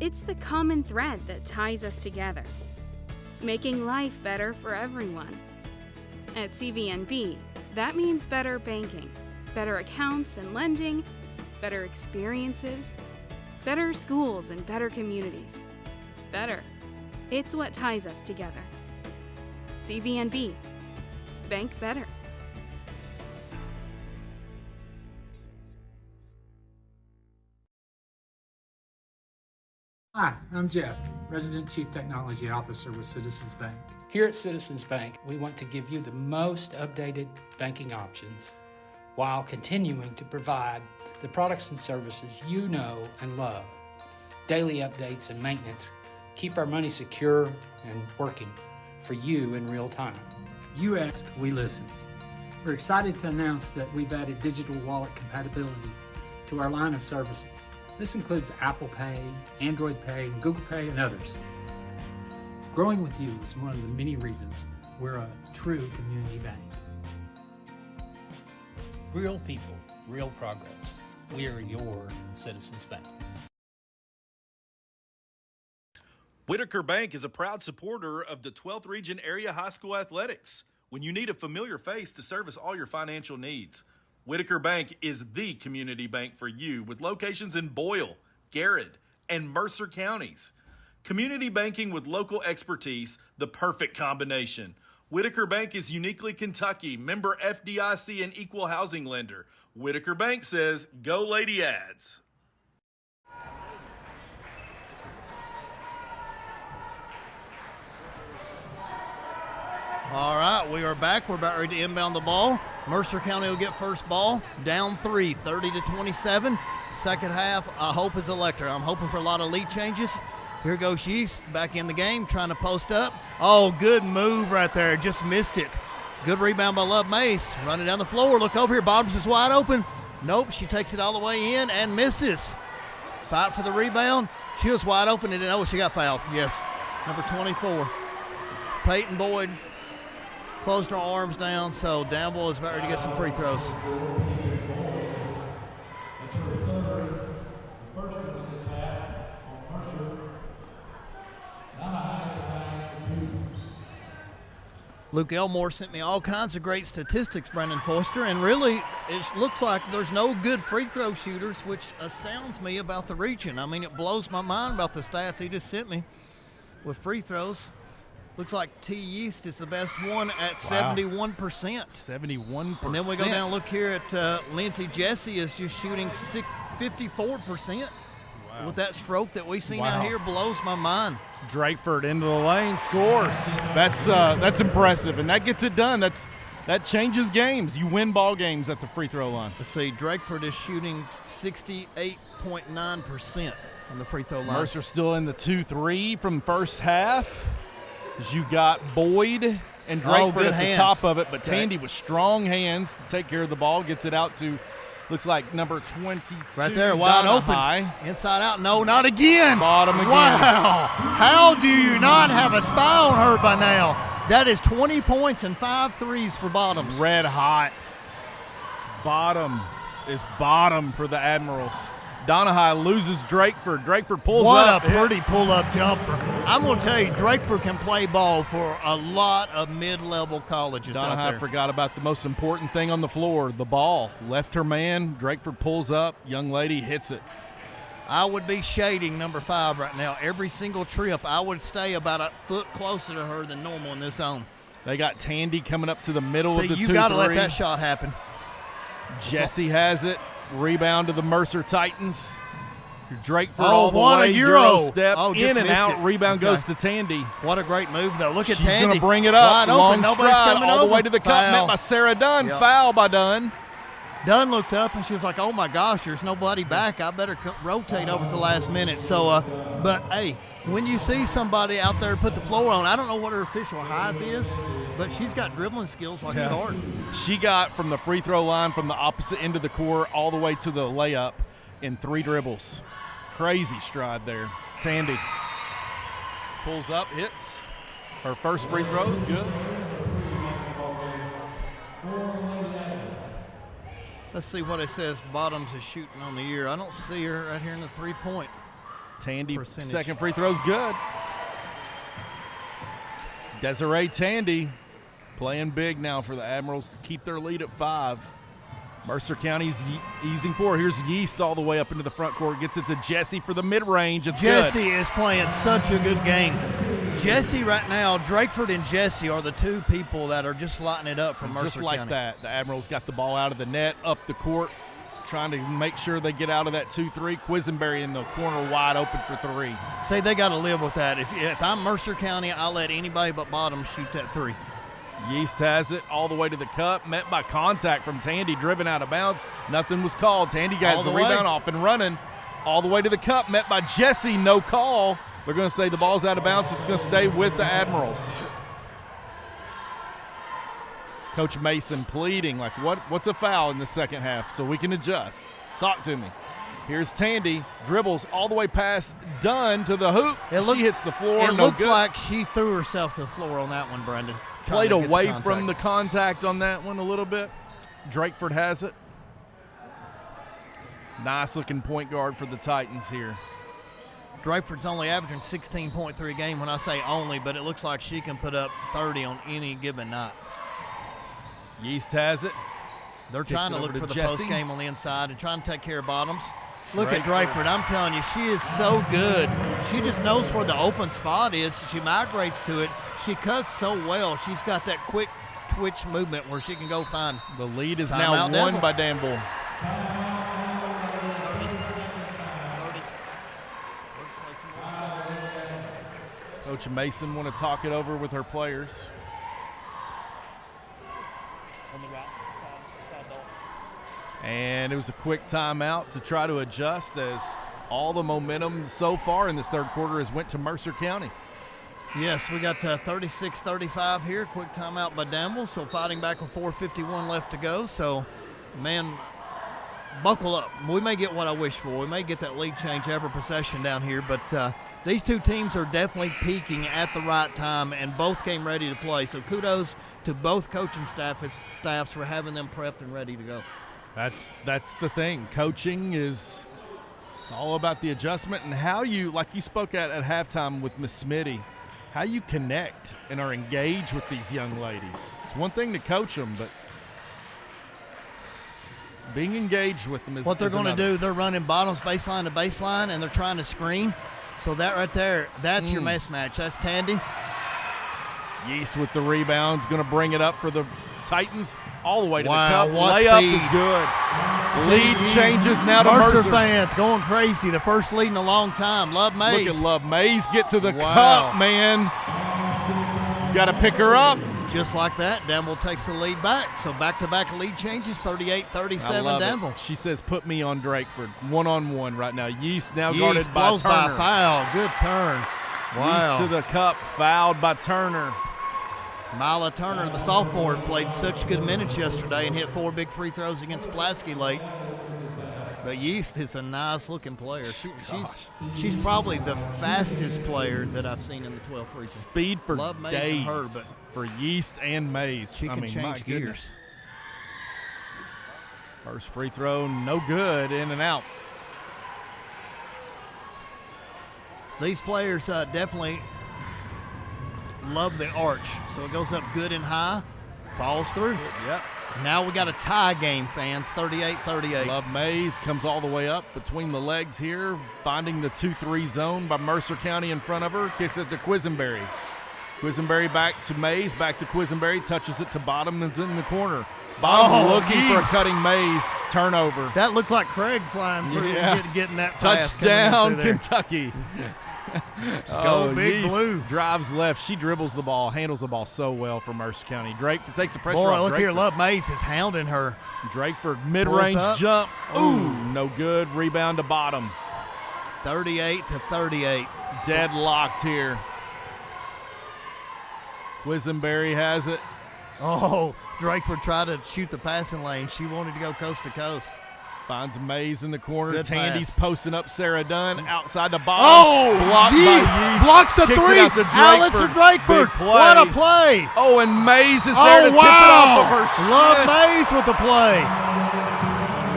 It's the common thread that ties us together, making life better for everyone. At CVNB, that means better banking, better accounts and lending, better experiences, better schools and better communities. Better. It's what ties us together. CVNB. Bank better. Hi, I'm Jeff, Resident Chief Technology Officer with Citizens Bank. Here at Citizens Bank, we want to give you the most updated banking options while continuing to provide the products and services you know and love. Daily updates and maintenance keep our money secure and working for you in real time. You asked, we listened. We're excited to announce that we've added digital wallet compatibility to our line of services. This includes Apple Pay, Android Pay, Google Pay, and others. Growing with you is one of the many reasons we're a true community bank. Real people, real progress. We are your Citizens Bank. Whitaker Bank is a proud supporter of the 12th Region Area High School Athletics. When you need a familiar face to service all your financial needs, Whitaker Bank is the community bank for you, with locations in Boyle, Garrett, and Mercer counties. Community banking with local expertise, the perfect combination. Whitaker Bank is uniquely Kentucky, member FDIC, and equal housing lender. Whitaker Bank says, go Lady Ads. All right, we are back. We're about ready to inbound the ball. Mercer County will get first ball. Down 3, 30-27. Second half, I hope, is electric. I'm hoping for a lot of lead changes. Here goes Yeast back in the game, trying to post up. Oh, good move right there. Just missed it. Good rebound by Love Mace. Running down the floor. Look over here. Bottoms is wide open. Nope, she takes it all the way in and misses. Fight for the rebound. She was wide open and didn't know she got fouled. Yes, number 24. Peyton Boyd closed her arms down, so Danville is about ready to get some free throws. Luke Elmore sent me all kinds of great statistics, Brendan Foster, and really it looks like there's no good free throw shooters, which astounds me about the region. I mean, it blows my mind about the stats he just sent me with free throws. Looks like T. Yeast is the best one at 71%. 71%. And then we go down and look here at Lindsey Jesse is just shooting 54%. Wow. With that stroke that we see now here, blows my mind. Drakeford into the lane, scores. That's impressive, and that gets it done. That changes games. You win ball games at the free throw line. Let's see, Drakeford is shooting 68.9% on the free throw line. Mercer still in the 2-3 from first half. As you got Boyd and Drakeford at the top of it, but Tandy with strong hands to take care of the ball, gets it out to, looks like number 22. Right there, wide open. Inside out, no, not again. Bottom again. Wow, how do you not have a spy on her by now? That is 20 points and 5 threes for Bottoms. Red hot. It's bottom for the Admirals. Donahue loses Drakeford. Drakeford pulls up. What a pretty pull-up jumper. I'm going to tell you, Drakeford can play ball for a lot of mid-level colleges out Donahue there. forgot about the most important thing on the floor, the ball. Left her man. Drakeford pulls up. Young lady hits it. I would be shading number 5 right now. Every single trip, I would stay about a foot closer to her than normal in this zone. They got Tandy coming up to the middle of the 2-3. You got to let that shot happen. Jesse has it. Rebound to the Mercer Titans. Drakeford Oh, all the what way. a Euro step Oh, in and out. it. Rebound goes to Tandy. What a great move, though. Look at She's Tandy. going to bring it up. Wide Long open. Nobody's stride coming all over. the way to the cup. Foul. Met by Sarah Dunn. Yep. Foul by Dunn. Dunn looked up and she was like, oh my gosh, there's nobody back. I better rotate over to the last minute. So, but hey, when you see somebody out there put the floor on, I don't know what her official height is, but she's got dribbling skills like a guard. She got from the free throw line from the opposite end of the court all the way to the layup in 3 dribbles. Crazy stride there. Tandy pulls up, hits. Her first free throw is good. Let's see what it says. Bottoms is shooting on the year. I don't see her right here in the 3-point. Tandy, percentage. second free throw's good. Desiree Tandy playing big now for the Admirals to keep their lead at 5. Mercer County's easing forward. Here's Yeast all the way up into the front court. Gets it to Jesse for the mid-range. It's Jesse good. is playing such a good game. Jesse right now, Drakeford and Jesse are the 2 people that are just lighting it up for Mercer Just like County. that, the Admirals got the ball out of the net, up the court, trying to make sure they get out of that 2-3. Quisenberry in the corner wide open for 3. See, they got to live with that. If I'm Mercer County, I'll let anybody but Bottoms shoot that 3. Yeast has it all the way to the cup, met by contact from Tandy, driven out of bounds. Nothing was called. Tandy gets the rebound off and running all the way to the cup, met by Jesse, no call. They're going to say the ball's out of bounds. It's going to stay with the Admirals. Coach Mason pleading, like, what's a foul in the second half so we can adjust? Talk to me. Here's Tandy, dribbles all the way past Dunn to the hoop. She hits the floor. It no looks good. like she threw herself to the floor on that one, Brendan. Played away from the contact on that one a little bit. Drakeford has it. Nice looking point guard for the Titans here. Drakeford's only averaging 16.3 a game when I say only, but it looks like she can put up 30 on any given night. Yeast has it. They're Kicks trying it to over look for the Jesse. post game on the inside and trying to take care of Bottoms. Look at Drakeford. I'm telling you, she is so good. She just knows where the open spot is. She migrates to it. She cuts so well. She's got that quick twitch movement where she can go find. The lead is Timeout, now won Danville. by Danville. Coach Mason want to talk it over with her players. On the right side ball. And it was a quick timeout to try to adjust as all the momentum so far in this third quarter has went to Mercer County. Yes, we got 36-35 here. Quick timeout by Danville. So fighting back with 4:51 left to go. So, man, buckle up. We may get what I wish for. We may get that lead change every possession down here. But these 2 teams are definitely peaking at the right time, and both came ready to play. So kudos to both coaching staffs for having them prepped and ready to go. That's the thing. Coaching is all about the adjustment and how you, like you spoke at halftime with Miss Smitty, how you connect and are engaged with these young ladies. It's one thing to coach them, but being engaged with them is what they're going to another. do. They're running Bottoms baseline to baseline, and they're trying to screen. So that right there, that's your mismatch. That's Tandy. Yeast with the rebounds, going to bring it up for the Titans all the way to the Wow, cup. what Layup speed. is good. Lead changes now to Mercer Mercer. fans going crazy. The first lead in a long time. Love Mays. Look at Love Mays get to the Wow. cup, man. Got to pick her up. Just like that, Danville takes the lead back. So back-to-back lead changes, 38-37 I love Danville. it. She says, put me on Drakeford. One-on-one right now. Yeast now Yeast guarded by blows Turner. by foul. Good turn. Wow. Yeast to the cup, fouled by Turner. Mila Turner, the sophomore, played such good minutes yesterday and hit 4 big free throws against Pulaski late. But Yeast is a nice-looking player. She's probably the fastest player that I've seen in the 12th region. Speed for Love Mays days and her, but for Yeast and Mays. she can my change goodness. gears. First free throw, no good, in and out. These players definitely love the arch. So it goes up good and high, falls through. Yep. Now we got a tie game, fans, 38-38. Love Mays comes all the way up between the legs here, finding the 2-3 zone by Mercer County in front of her. Kicks it to Quisenberry. Quisenberry back to Mays, back to Quisenberry, touches it to Bottom, and it's in the corner. Bottom looking for a cutting Mays turnover. That looked like Craig flying through and getting that pass. Touchdown, Kentucky. Go Big Blue. Drives left. She dribbles the ball, handles the ball so well for Mercer County. Drakeford takes the pressure Boy, off. look here, Love Mays is hounding her. Drakeford mid-range jump. Ooh, no good. Rebound to Bottom. 38-38. Deadlocked here. Quisenberry has it. Oh, Drakeford tried to shoot the passing lane. She wanted to go coast to coast. Finds Mays in the corner. Good Tandy's pass. posting up Sarah Dunn outside the bottom. Oh, blocked Yeast by Yeast. blocks the Kicks three. it out to Allison Drakeford. Big play. What a play. Oh, and Mays is there to tip it off of her. Love Mays with the play.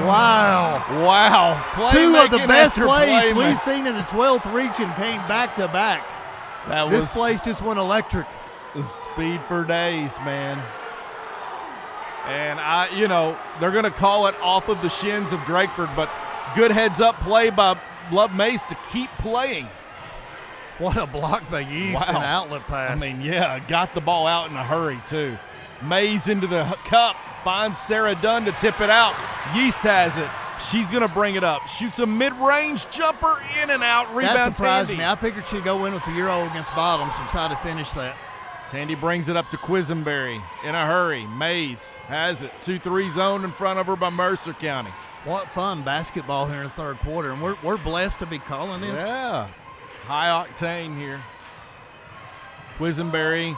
Wow. Wow. Two of the best plays play, we've seen in the 12th region came back to back. This place just went electric. The speed for days, man. And they're going to call it off of the shins of Drakeford, but good heads-up play by Love Mays to keep playing. What a block by Yeast and outlet pass. I mean, got the ball out in a hurry, too. Mays into the cup, finds Sarah Dunn to tip it out. Yeast has it. She's going to bring it up. Shoots a mid-range jumper in and out. Rebound That surprised Tandy. me. I figured she'd go in with the Euro against Bottoms and try to finish that. Tandy brings it up to Quisenberry in a hurry. Mays has it. 2-3 zone in front of her by Mercer County. What fun basketball here in the third quarter, and we're blessed to be calling this. Yeah, high octane here. Quisenberry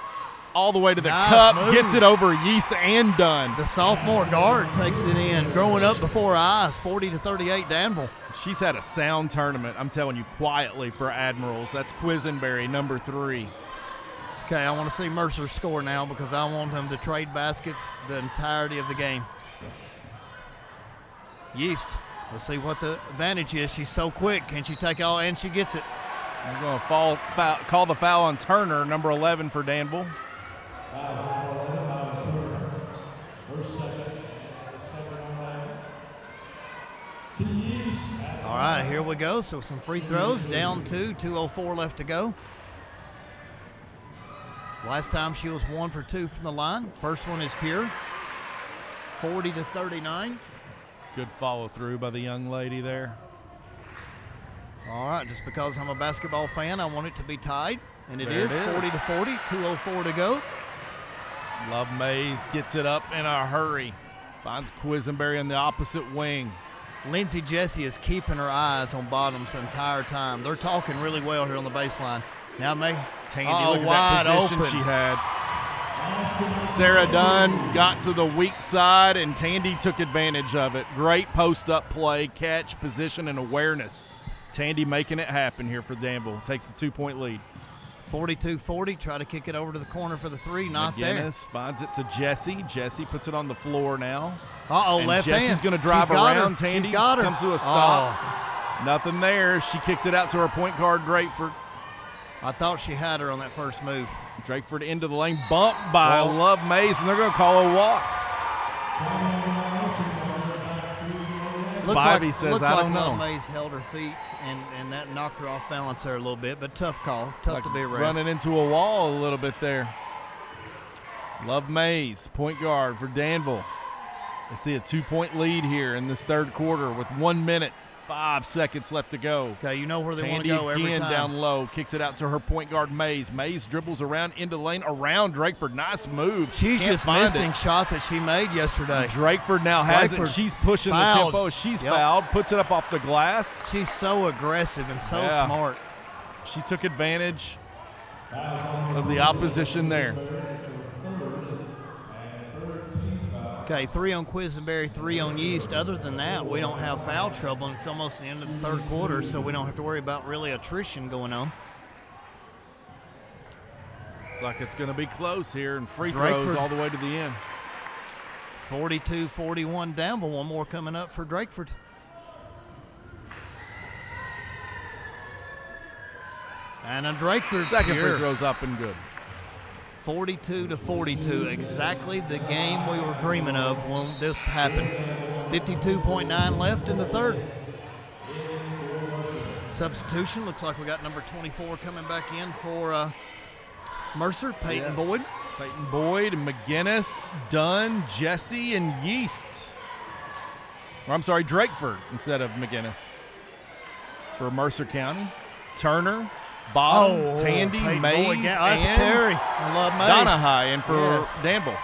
all the way to the cup, move. gets it over Yeast and Dunn. The sophomore guard takes it in, growing up before our eyes, 40-38 Danville. She's had a sound tournament, I'm telling you, quietly for Admirals. That's Quisenberry, number 3. Okay, I want to see Mercer score now because I want them to trade baskets the entirety of the game. Yeast, let's see what the advantage is. She's so quick. Can she take all? And she gets it. I'm going to call the foul on Turner, number 11 for Danville. All right, here we go. So some free throws, down 2:04 left to go. Last time she was 1 for 2 from the line. First one is pure. 40-39. Good follow through by the young lady there. All right, just because I'm a basketball fan, I want it to be tied, and it There is. it is. 40-40, 2:04 to go. Love Mays gets it up in a hurry. Finds Quisenberry on the opposite wing. Lindsey Jesse is keeping her eyes on Bottoms the entire time. They're talking really well here on the baseline. Now Tandy, look at wide that position open. she had. Sarah Dunn got to the weak side, and Tandy took advantage of it. Great post-up play, catch, position, and awareness. Tandy making it happen here for Danville. Takes the 2-point lead. 42-40, try to kick it over to the corner for the three, not McGinnis finds it to Jesse. Jesse puts it on the floor now. And left hand. Jesse's going to drive She's got around. her. Tandy She's got her. comes to a stop. Nothing there. She kicks it out to her point guard, Drakeford. I thought she had her on that first move. Drakeford into the lane, bumped by Love Mays, and they're going to call a walk. Spivey says, looks I like don't know. Love Mays held her feet, and that knocked her off balance there a little bit, but tough call. Tough to be a ref. Running into a wall a little bit there. Love Mays, point guard for Danville. They see a 2-point lead here in this third quarter with 1 minute, 5 seconds left to go. Okay, you know where they want to Tandy go every again time. down low, kicks it out to her point guard Mays. Mays dribbles around into the lane around Drakeford. Nice move. She's Can't just find missing it. shots that she made yesterday. Drakeford now has it. Drakeford She's pushing fouled. the tempo. She's fouled, puts it up off the glass. She's so aggressive and so smart. She took advantage of the opposition there. Okay, 3 on Quisenberry, 3 on Yeast. Other than that, we don't have foul trouble, and it's almost the end of the third quarter, so we don't have to worry about really attrition going on. Looks like it's going to be close here, and free throws all the way to the end. 42-41 Danville. One more coming up for Drakeford. And a Drakeford Second here. free throw's up and good. 42-42, exactly the game we were dreaming of when this happened. 52.9 left in the third. Substitution, looks like we got number 24 coming back in for Mercer, Peyton Boyd. Peyton Boyd, McGinnis, Dunn, Jesse, and Yeast. Or I'm sorry, Drakeford instead of McGinnis. For Mercer County. Turner, Bottom, Tandy, Peyton Mays, Boyd. That's a and carry. I love Mays. Donahue in for Yes. Danville.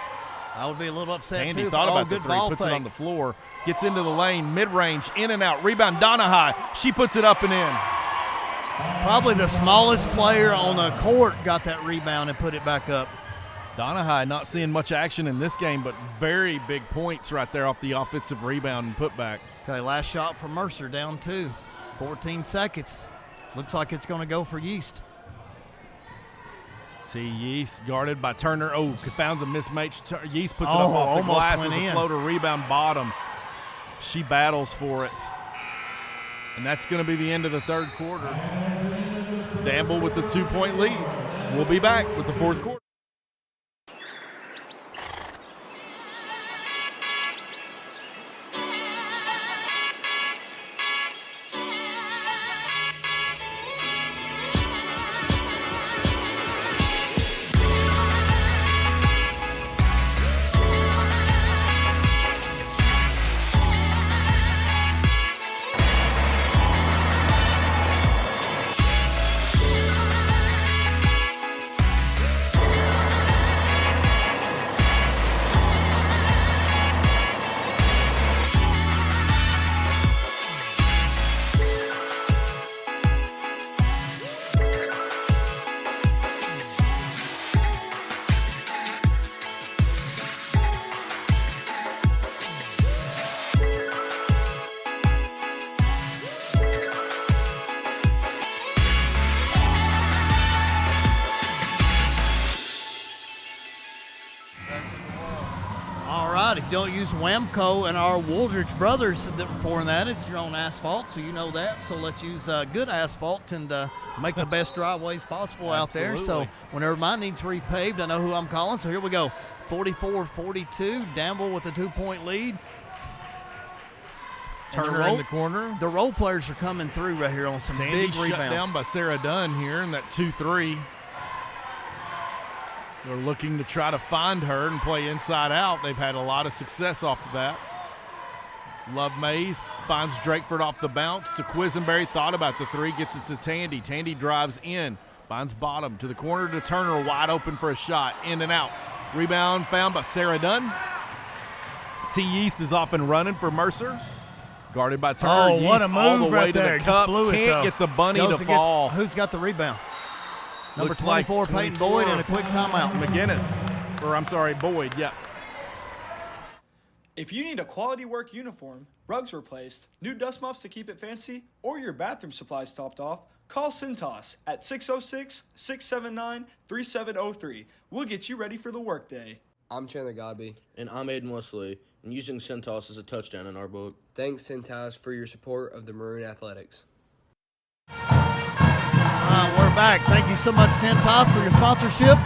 I would be a little upset Tandy too. thought about the good three, ball puts fake. it on the floor, gets into the lane, mid-range, in and out, rebound Donahue. She puts it up and in. Probably the smallest player on the court got that rebound and put it back up. Donahue not seeing much action in this game, but very big points right there off the offensive rebound and putback. Okay, last shot for Mercer, down 2. 14 seconds. Looks like it's going to go for Yeast. T. Yeast guarded by Turner. Oh, found the mismatch. Yeast puts it Oh, up off the almost glass went as a in. floater rebound Bottom. She battles for it. And that's going to be the end of the third quarter. Danville with the 2-point lead. We'll be back with the fourth quarter. If you don't use Whamco and our Woolridge brothers that were pouring that, it's your own asphalt, so you know that. So let's use good asphalt and make the best driveways possible out there. So whenever mine needs repaved, I know who I'm calling. So here we go. 44-42, Danville with a 2-point lead. Turner in the corner. The role players are coming through right here on some Tandy big shut rebounds. down by Sarah Dunn here in that 2-3. They're looking to try to find her and play inside out. They've had a lot of success off of that. Love Mays finds Drakeford off the bounce to Quisenberry. Thought about the three, gets it to Tandy. Tandy drives in, finds Bottom to the corner to Turner, wide open for a shot, in and out. Rebound found by Sarah Dunn. T. Yeast is off and running for Mercer. Guarded by Turner. Oh, Yeast what a all move the way right to there. the Just cup. blew it, Can't though. get the bunny Goes to against- fall. Who's got the rebound? Number Looks 24, like Peyton 24. Boyd, and a quick timeout. McGinnis, or I'm sorry, Boyd, yeah. If you need a quality work uniform, rugs replaced, new dust mops to keep it fancy, or your bathroom supplies topped off, call Cintas at 606-679-3703. We'll get you ready for the workday. I'm Chandler Godby. And I'm Aiden Wesley, and using Cintas is a touchdown in our book. Thanks, Cintas, for your support of the Maroon Athletics. We're back. Thank you so much, Cintas, for your sponsorship.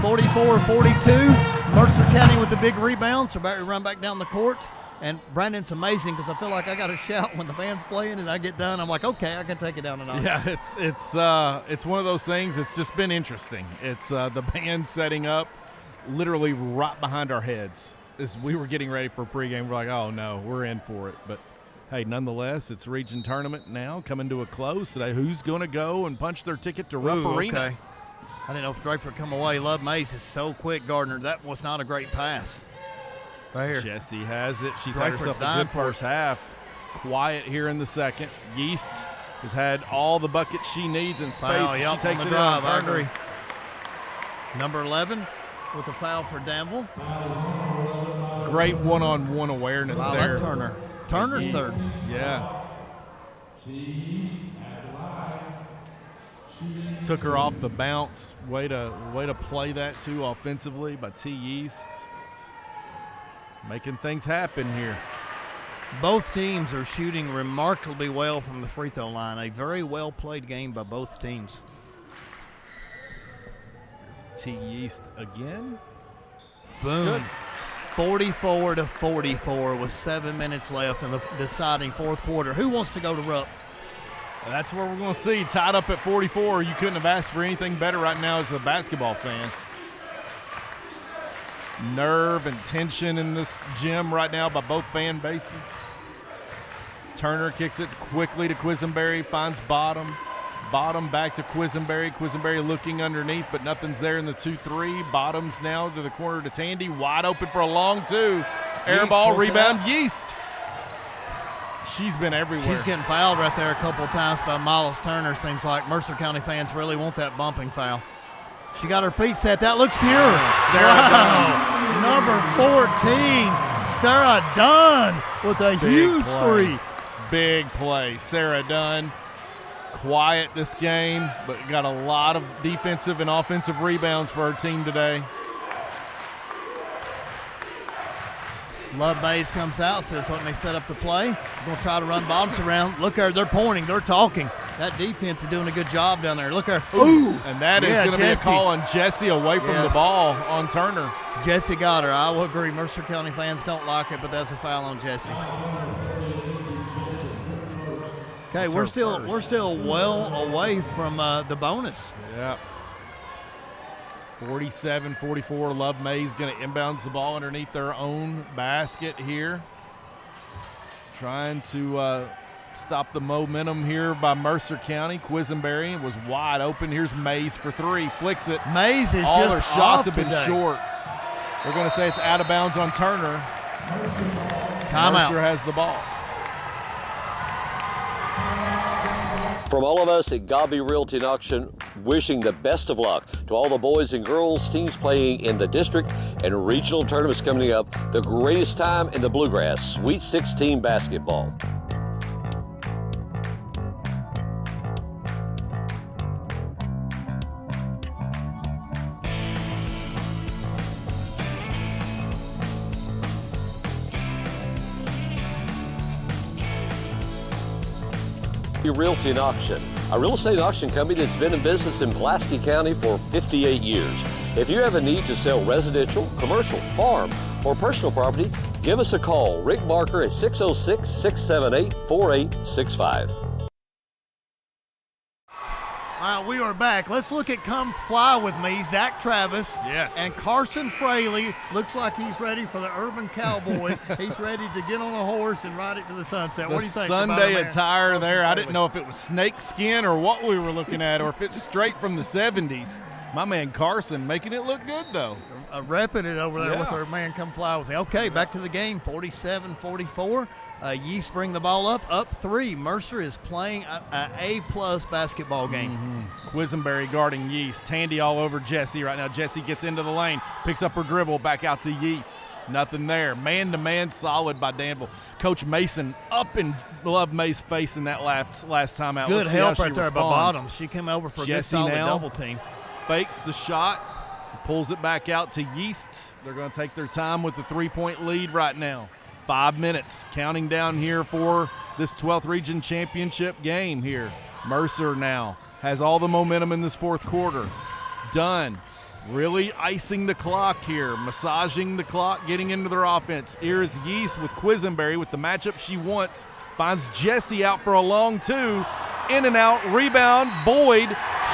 44-42. Mercer County with the big rebound. So Barry run back down the court. And Brandon's amazing because I feel like I got to shout when the band's playing and I get done. I'm like, okay, I can take it down a notch. Yeah, it's one of those things. It's just been interesting. It's the band setting up literally right behind our heads. As we were getting ready for pregame, we're like, oh no, we're in for it. But hey, nonetheless, it's region tournament now coming to a close today. Who's going to go and punch their ticket to Rupp Arena? Okay. I didn't know if Drake would come away. Love Mays is so quick, Gardner. That was not a great pass. Right here. Jesse has it. She's Drakeford's had herself a dying good for it. first half. Quiet here in the second. Yeast has had all the buckets she needs in space. Foul, She yep, takes on it the in on drive. I Turner. agree. Number 11 with a foul for Danville. Great one-on-one awareness Wow, there. that Turner. Turner's Yeast. third. Yeah. Took her off the bounce. Way to play that too offensively by T. Yeast. Making things happen here. Both teams are shooting remarkably well from the free throw line. A very well played game by both teams. It's T. Yeast again. Boom. 44-44 with 7 minutes left in the deciding fourth quarter. Who wants to go to Rupp? That's where we're going to see. Tied up at 44. You couldn't have asked for anything better right now as a basketball fan. Nerve and tension in this gym right now by both fan bases. Turner kicks it quickly to Quisenberry, finds Bottom. Bottom back to Quisenberry. Quisenberry looking underneath, but nothing's there in the 2-3. Bottoms now to the corner to Tandy. Wide open for a long two. Air ball, rebound, Yeast. She's been everywhere. She's getting fouled right there a couple of times by Miles Turner. Seems like Mercer County fans really want that bumping foul. She got her feet set. That looks pure. Sarah Number 14, Sarah Dunn with a huge three. Big play. Sarah Dunn. Quiet this game, but got a lot of defensive and offensive rebounds for her team today. Love Mays comes out, says, let me set up the play. We're going to try to run Bottoms around. Look there, they're pointing, they're talking. That defense is doing a good job down there. Look there. Ooh! And that is going to be a call on Jesse away from the ball on Turner. Jesse got her. I will agree. Mercer County fans don't like it, but that's a foul on Jesse. Okay, we're still well away from the bonus. Yeah. 47-44. Love Mays going to inbounds the ball underneath their own basket here. Trying to stop the momentum here by Mercer County. Quisenberry was wide open. Here's Mays for three. Flicks it. Mays is all just her shots have been today. short. They're going to say it's out of bounds on Turner. Timeout. Mercer has the ball. From all of us at Godby Realty and Auction, wishing the best of luck to all the boys and girls teams playing in the district and regional tournaments coming up. The greatest time in the Bluegrass, Sweet 16 basketball. Realty and Auction, a real estate auction company that's been in business in Pulaski County for 58 years. If you have a need to sell residential, commercial, farm, or personal property, give us a call. Rick Barker at 606-678-4865. All right, we are back. Let's look at Come Fly With Me, Zach Travis. Yes. And Carson Fraley. Looks like he's ready for the Urban Cowboy. He's ready to get on a horse and ride it to the sunset. What do you think about Sunday it, man? attire there. I didn't know if it was snake skin or what we were looking at, or if it's straight from the 70s. My man Carson making it look good, though. Repping it over there with our man Come Fly With Me. Okay, back to the game, 47-44. Yeast bring the ball up three. Mercer is playing a A-plus basketball game. Quisenberry guarding Yeast. Tandy all over Jesse right now. Jesse gets into the lane, picks up her dribble, back out to Yeast. Nothing there. Man-to-man solid by Danville. Coach Mason up in Love May's face in that last time out. Good Let's see help how right she there by responds. Bottom. She came over for a good Jesse solid now double team. Fakes the shot, pulls it back out to Yeast. They're going to take their time with the three-point lead right now. 5 minutes counting down here for this 12th Region Championship game here. Mercer now has all the momentum in this fourth quarter. Dunn really icing the clock here, massaging the clock, getting into their offense. Here's Yeast with Quisenberry with the matchup she wants. Finds Jesse out for a long two. In and out, rebound, Boyd.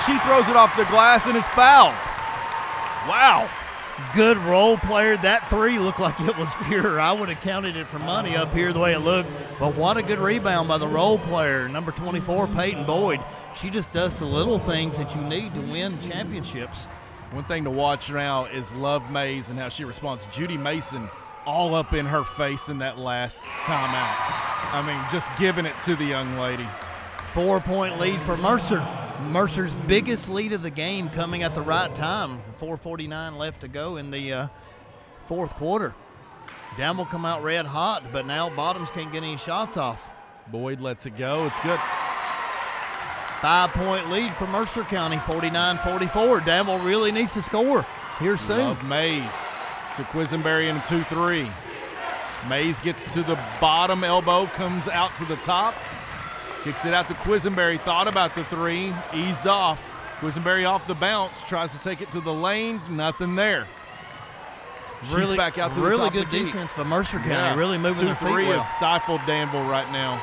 She throws it off the glass and is fouled. Wow. Good role player. That three looked like it was pure. I would have counted it for money up here the way it looked. But what a good rebound by the role player, number 24, Peyton Boyd. She just does the little things that you need to win championships. One thing to watch now is Love Mays and how she responds. Judy Mason all up in her face in that last timeout. I mean, just giving it to the young lady. 4-point lead for Mercer. Mercer's biggest lead of the game coming at the right time. 4:49 left to go in the fourth quarter. Danville come out red hot, but now Bottoms can't get any shots off. Boyd lets it go. It's good. 5-point lead for Mercer County, 49-44. Danville really needs to score here soon. Love Mays to Quisenberry in a 2-3. Mays gets to the bottom elbow, comes out to the top. Kicks it out to Quisenberry, thought about the three, eased off. Quisenberry off the bounce, tries to take it to the lane, nothing there. She's back out to the top Really of good the key. defense by Mercer County, really moving their feet well. 2-3 has stifled Danville right now.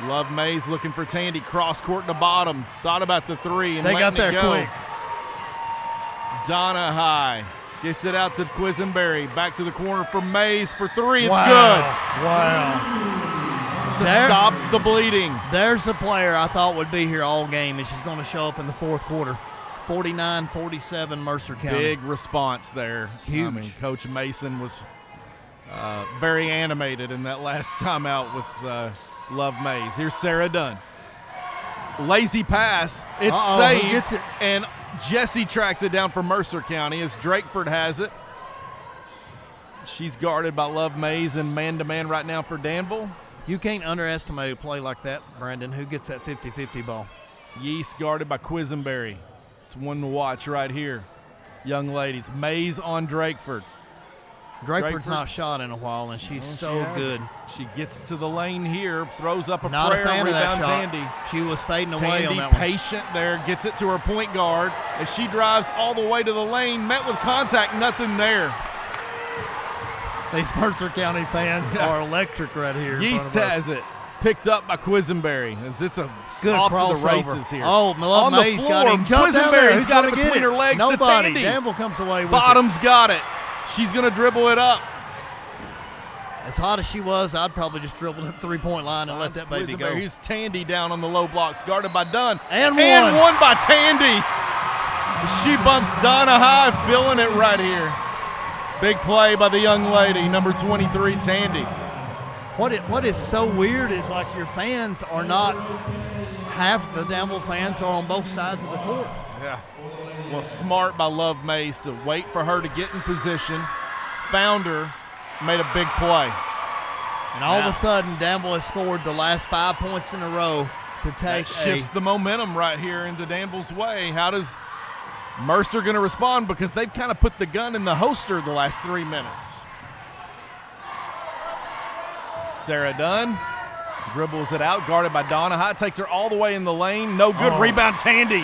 Love Mays looking for Tandy. Cross court to bottom. Thought about the three and they got there quick. Donna High gets it out to Quisenberry. Back to the corner for Mays for three. It's wow. good. Wow. To stop the bleeding. There's the player I thought would be here all game, and she's going to show up in the fourth quarter. 49-47 Mercer County. Big response there. Huge. I mean, Coach Mason was very animated in that last time out with Love Mays. Here's Sarah Dunn. Lazy pass. It's saved. Who gets it? And Jesse tracks it down for Mercer County as Drakeford has it. She's guarded by Love Mays and man-to-man right now for Danville. You can't underestimate a play like that, Brandon. Who gets that 50-50 ball? Yeast guarded by Quisenberry. It's one to watch right here. Young ladies. Mays on Drakeford. Drakeford's not shot in a while, and she's so good. She gets to the lane here, throws up a not prayer, a fan rebound of that shot. Tandy. She was fading away Tandy on that one. patient there, gets it to her point guard. As she drives all the way to the lane, met with contact, nothing there. These Mercer County fans are electric right here. Yeast has it. Picked up by Quisenberry as it's a good off crossover. To the races here. Oh, Love Mays got him. Quisenberry's got it between her legs Nobody. to Tandy. Danville comes away with Bottom's got it. She's going to dribble it up. As hot as she was, I'd probably just dribble up the three-point line and let that baby go. Here's Tandy down on the low blocks, guarded by Dunn. And one by Tandy. She bumps Donna High, feeling it right here. Big play by the young lady, number 23, Tandy. What is so weird is like your fans are not, half the Danville fans are on both sides of the court. Yeah. Well, smart by Love Mays to wait for her to get in position. Found her, made a big play. And all of a sudden, Danville has scored the last 5 points in a row to take that shifts the momentum right here into Danville's way. How does Mercer going to respond? Because they've kind of put the gun in the holster the last 3 minutes. Sarah Dunn dribbles it out, guarded by Donna High, takes her all the way in the lane. No good. Rebound, Tandy.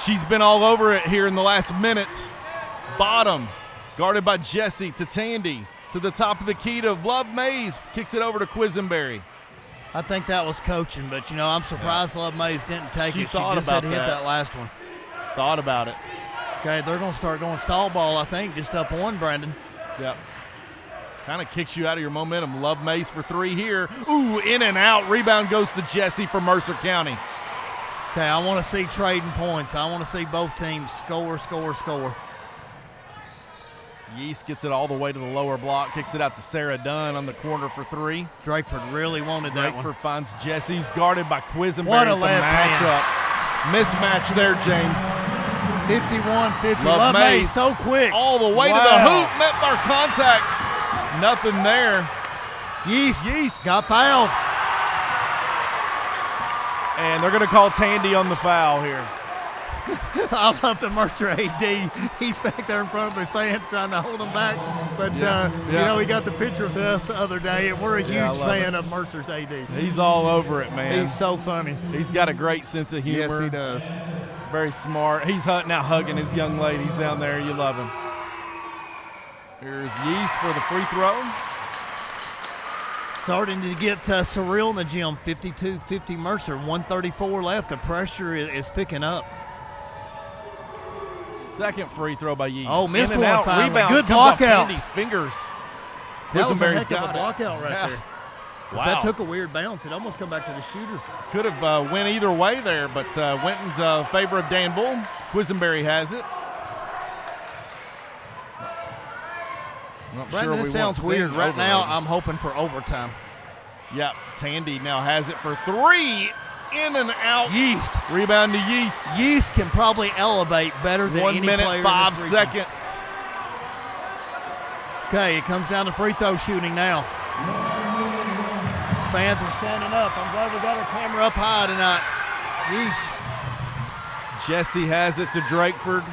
She's been all over it here in the last minute. Bottom, guarded by Jesse to Tandy. To the top of the key to Love Mays. Kicks it over to Quisenberry. I think that was coaching, but, you know, I'm surprised Love Mays didn't take it. She just had hit that last one. Thought about it. Okay, they're going to start going stall ball, I think, just up one, Brandon. Yep. Kind of kicks you out of your momentum. Love Mays for three here. Ooh, in and out. Rebound goes to Jesse for Mercer County. Okay, I want to see trading points. I want to see both teams score. Yeast gets it all the way to the lower block, kicks it out to Sarah Dunn on the corner for three. Drakeford really wanted that one. Drakeford finds Jesse's guarded by Quisenberry. What a left matchup. Mismatch there, James. 51-50. Love Mays so quick. All the way to the hoop, met our contact. Nothing there. Yeast got fouled. And they're going to call Tandy on the foul here. I love the Mercer AD. He's back there in front of the fans trying to hold him back. But, you know, he got the picture of this the other day, and we're a huge fan of Mercer's AD. He's all over it, man. He's so funny. He's got a great sense of humor. Yes, he does. Very smart. He's now hugging his young ladies down there. You love him. Here's Yeast for the free throw. Starting to get surreal in the gym. 52-50 Mercer. 1:34 left. The pressure is picking up. Second free throw by Yeast. Oh, missed one out. finally. Rebound Good comes block off out. Tandy's fingers. That was a Quisenberry's heck of a block out right there. Wow. That took a weird bounce. It almost come back to the shooter. Could have went either way there, but went in favor of Danville. Quisenberry has it. Brandon, this sounds weird. Right now, I'm hoping for overtime. Yep, Tandy now has it for three. In and out. Yeast. Rebound to Yeast. Yeast can probably elevate better than 1 any minute, player 5 in this seconds. Okay, it comes down to free throw shooting now. Fans are standing up. I'm glad we got our camera up high tonight. Yeast. Jesse has it to Drakeford.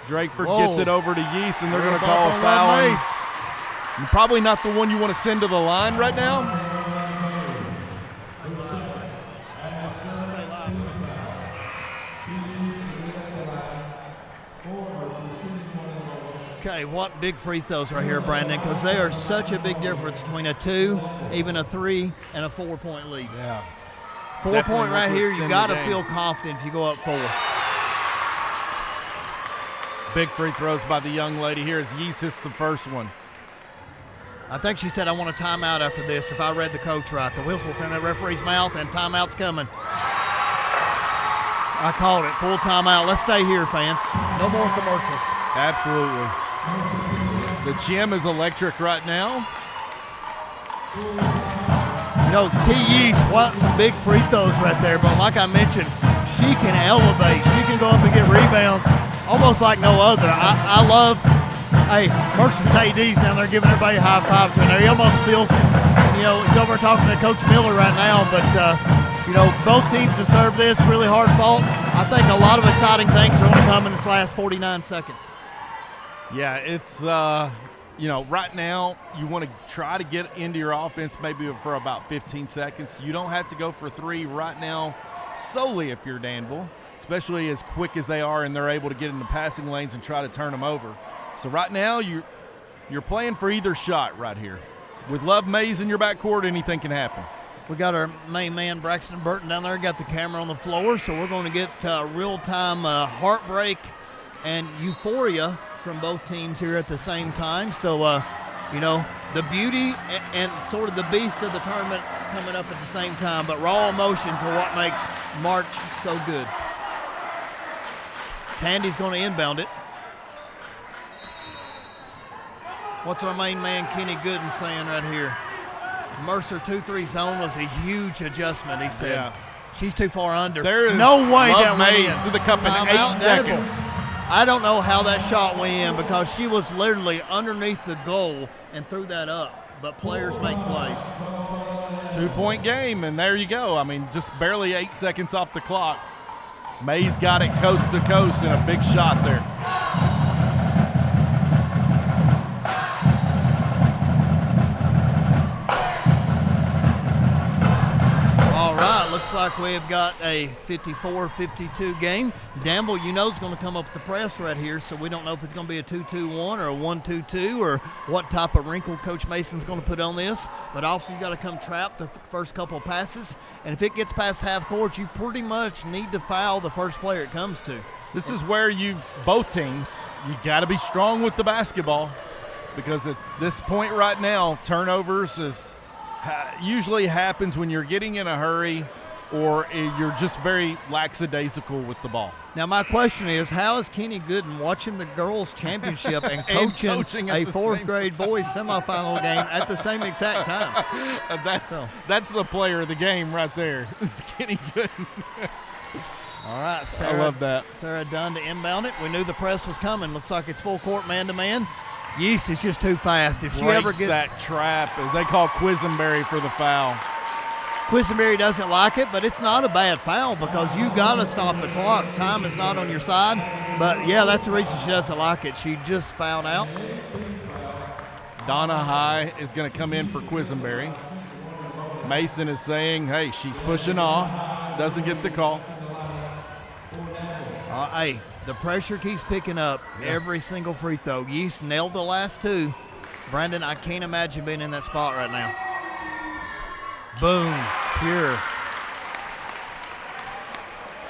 Drakeford gets it over to Yeast, and they're going to call a foul. Probably not the one you want to send to the line right now. Okay, what big free throws right here, Brandon, because they are such a big difference between a 2, even a 3, and a 4-point lead. Yeah. 4-point right here, you got to feel confident if you go up 4. Big free throws by the young lady here as Yeast hits the first one. I think she said, I want a timeout after this, if I read the coach right. The whistle's in the referee's mouth, and timeout's coming. I called it, full timeout. Let's stay here, fans. No more commercials. Absolutely. The gym is electric right now. You know, T. Yeast wants some big free throws right there, but like I mentioned, she can elevate. She can go up and get rebounds almost like no other. I love, hey, Mercer's KD's down there giving everybody high fives right there. He almost feels it. You know, he's over talking to Coach Miller right now, but, you know, both teams deserve this, really hard fought. I think a lot of exciting things are going to come in this last 49 seconds. Yeah, it's, you know, right now you want to try to get into your offense maybe for about 15 seconds. You don't have to go for 3 right now solely if you're Danville, especially as quick as they are and they're able to get in the passing lanes and try to turn them over. So right now you're playing for either shot right here. With Love Mays in your backcourt, anything can happen. We got our main man, Braxton Burton, down there, got the camera on the floor, so we're going to get real-time heartbreak and euphoria from both teams here at the same time. So, you know, the beauty and sort of the beast of the tournament coming up at the same time, but raw emotions are what makes March so good. Tandy's going to inbound it. What's our main man, Kenny Gooden, saying right here? Mercer 2-3 zone was a huge adjustment, he said. Yeah. She's too far under. There is no way Love that went Mays in. to the cup in 8 seconds. I don't know how that shot went in because she was literally underneath the goal and threw that up. But players make plays. 2-point game, and there you go. I mean, just barely 8 seconds off the clock. Mays got it coast to coast and a big shot there. Looks like we've got a 54-52 game. Danville, you know, is going to come up with the press right here, so we don't know if it's going to be a 2-2-1 or a 1-2-2 or what type of wrinkle Coach Mason's going to put on this. But also you got to come trap the first couple of passes, and if it gets past half court, you pretty much need to foul the first player it comes to. This is where both teams, you got to be strong with the basketball because at this point right now, turnovers usually happens when you're getting in a hurry or you're just very lackadaisical with the ball. Now, my question is, how is Kenny Gooden watching the girls' championship and coaching a fourth-grade boys semifinal game at the same exact time? That's the player of the game right there. It's Kenny Gooden. All right, Sarah, I love that. Sarah Dunn to inbound it. We knew the press was coming. Looks like it's full court man-to-man. Yeast is just too fast. If she ever gets that trap, as they call Quisenberry for the foul. Quisenberry doesn't like it, but it's not a bad foul because you got to stop the clock. Time is not on your side. But, yeah, that's the reason she doesn't like it. She just fouled out. Donna High is going to come in for Quisenberry. Mason is saying, hey, she's pushing off. Doesn't get the call. Hey, the pressure keeps picking up every single free throw. Yeast nailed the last 2. Brandon, I can't imagine being in that spot right now. Boom, pure.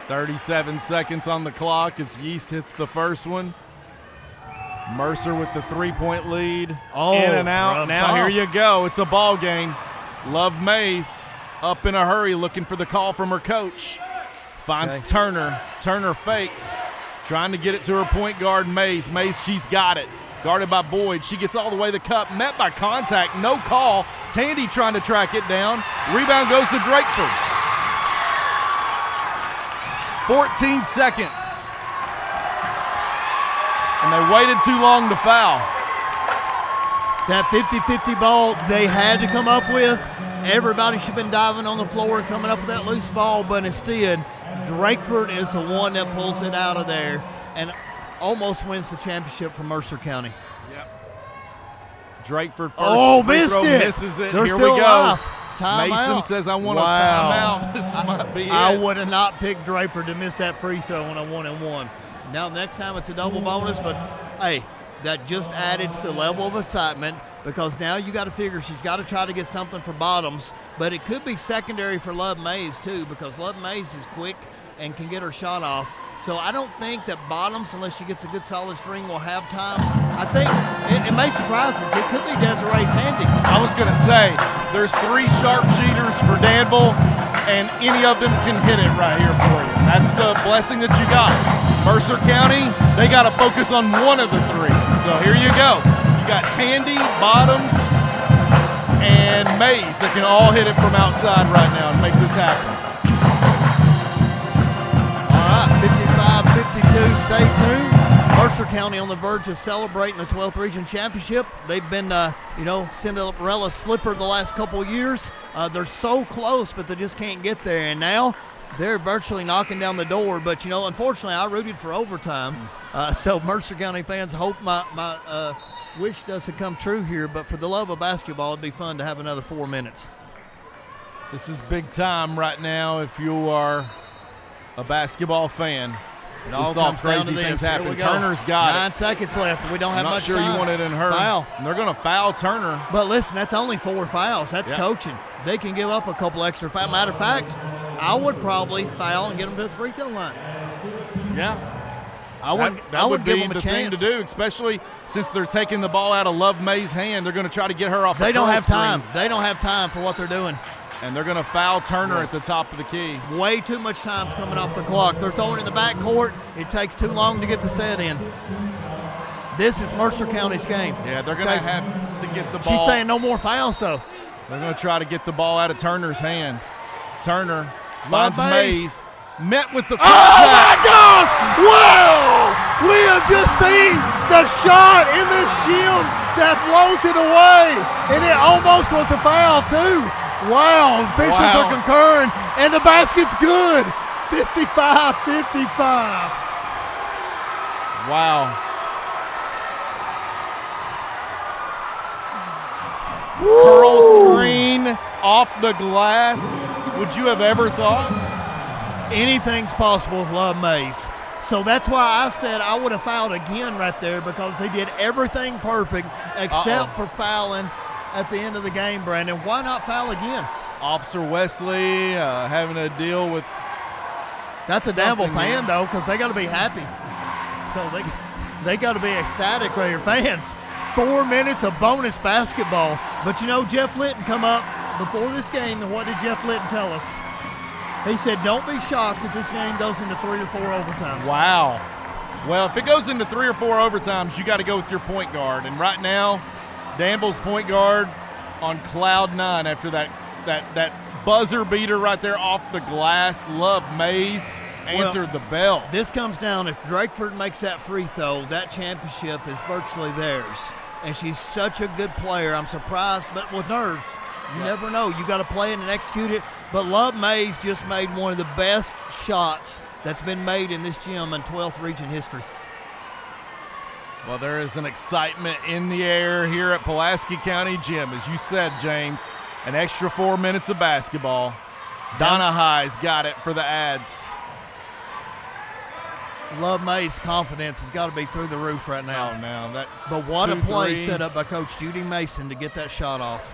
37 seconds on the clock as Yeast hits the first one. Mercer with the 3-point lead. In and out. Now here you go. It's a ball game. Love Mays up in a hurry looking for the call from her coach. Finds Turner. Turner fakes. Trying to get it to her point guard, Mays. Mays, she's got it. Guarded by Boyd. She gets all the way to the cup. Met by contact. No call. Tandy trying to track it down. Rebound goes to Drakeford. 14 seconds. And they waited too long to foul. That 50-50 ball they had to come up with. Everybody should have been diving on the floor and coming up with that loose ball, but instead, Drakeford is the one that pulls it out of there and almost wins the championship for Mercer County. Yep. Drakeford first free throw misses it. They're Here still we go. alive. Timeout. Mason says, I want a timeout. This might be it. I would have not picked Draper to miss that free throw on a 1-and-1. Now, next time it's a double bonus, but, hey, that just added to the level of excitement because now you got to figure she's got to try to get something for Bottoms, but it could be secondary for Love Mays too because Love Mays is quick and can get her shot off. So I don't think that Bottoms, unless she gets a good solid string, will have time. I think it may surprise us. It could be Desiree Tandy. I was going to say, there's 3 sharpshooters for Danville, and any of them can hit it right here for you. That's the blessing that you got. Mercer County, they got to focus on one of the 3. So here you go. You got Tandy, Bottoms, and Mays that can all hit it from outside right now and make this happen. 55-52, stay tuned. Mercer County on the verge of celebrating the 12th Region Championship. They've been, Cinderella slipper the last couple years. They're so close, but they just can't get there. And now they're virtually knocking down the door. But, unfortunately, I rooted for overtime. So Mercer County fans hope my wish doesn't come true here. But for the love of basketball, it'd be fun to have another 4 minutes. This is big time right now if you are a basketball fan. It all we saw comes down crazy to things this. happen. Here we go. Turner's got 9 seconds left. We don't have Not much sure time. you want it in her. Foul. And they're going to foul Turner. But listen, that's only 4 fouls. That's coaching. They can give up a couple extra fouls. Matter of fact, I would probably foul and get them to the free throw line. Yeah. I wouldn't would give be them a the chance. thing to do, especially since they're taking the ball out of Love May's hand. They're going to try to get her off the They don't curl have time. screen. They don't have time for what they're doing. And they're going to foul Turner at the top of the key. Way too much time's coming off the clock. They're throwing in the back court. It takes too long to get the set in. This is Mercer County's game. Yeah, they're going to have to get the ball. She's saying no more fouls, though. They're going to try to get the ball out of Turner's hand. Turner Love finds Mays. Mays. Met with the Oh, my gosh! Wow! We have just seen the shot in this gym that blows it away, and it almost was a foul, too. Wow, officials are concurring, and the basket's good. 55-55. Wow. Curl screen off the glass. Would you have ever thought? Anything's possible with Love Mays. So that's why I said I would have fouled again right there because they did everything perfect except for fouling at the end of the game, Brandon. Why not foul again? Officer Wesley having to deal with That's a Danville fan, though, because they got to be happy. So they got to be ecstatic right here. Fans, 4 minutes of bonus basketball. But, Jeff Litton come up before this game, and what did Jeff Litton tell us? He said, don't be shocked if this game goes into 3 or 4 overtimes. Wow. Well, if it goes into 3 or 4 overtimes, you got to go with your point guard. And right now, Danville's point guard on cloud 9 after that buzzer beater right there off the glass. Love Mays answered the bell. This comes down, if Drakeford makes that free throw, that championship is virtually theirs. And she's such a good player. I'm surprised, but with nerves, you never know. You got to play it and execute it. But Love Mays just made one of the best shots that's been made in this gym in 12th Region history. Well, there is an excitement in the air here at Pulaski County Gym. As you said, James, an extra 4 minutes of basketball. Donna High's got it for the Ads. Love Mays' confidence has got to be through the roof right now. Oh, no, that's But what a play 2-3. set up by Coach Judy Mason to get that shot off.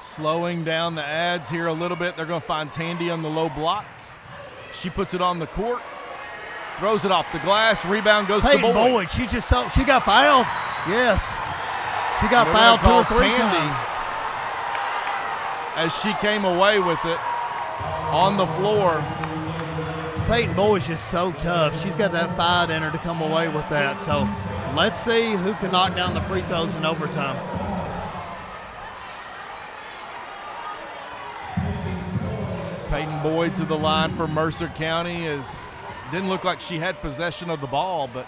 Slowing down the Ads here a little bit. They're going to find Tandy on the low block. She puts it on the court, throws it off the glass. Rebound goes Peyton to Boyd. Boyd. She got fouled. Yes. She got fouled 2 or 3 times. As she came away with it on the floor. Peyton Boyd's just so tough. She's got that fight in her to come away with that. So let's see who can knock down the free throws in overtime. Peyton Boyd to the line for Mercer County. Didn't look like she had possession of the ball, but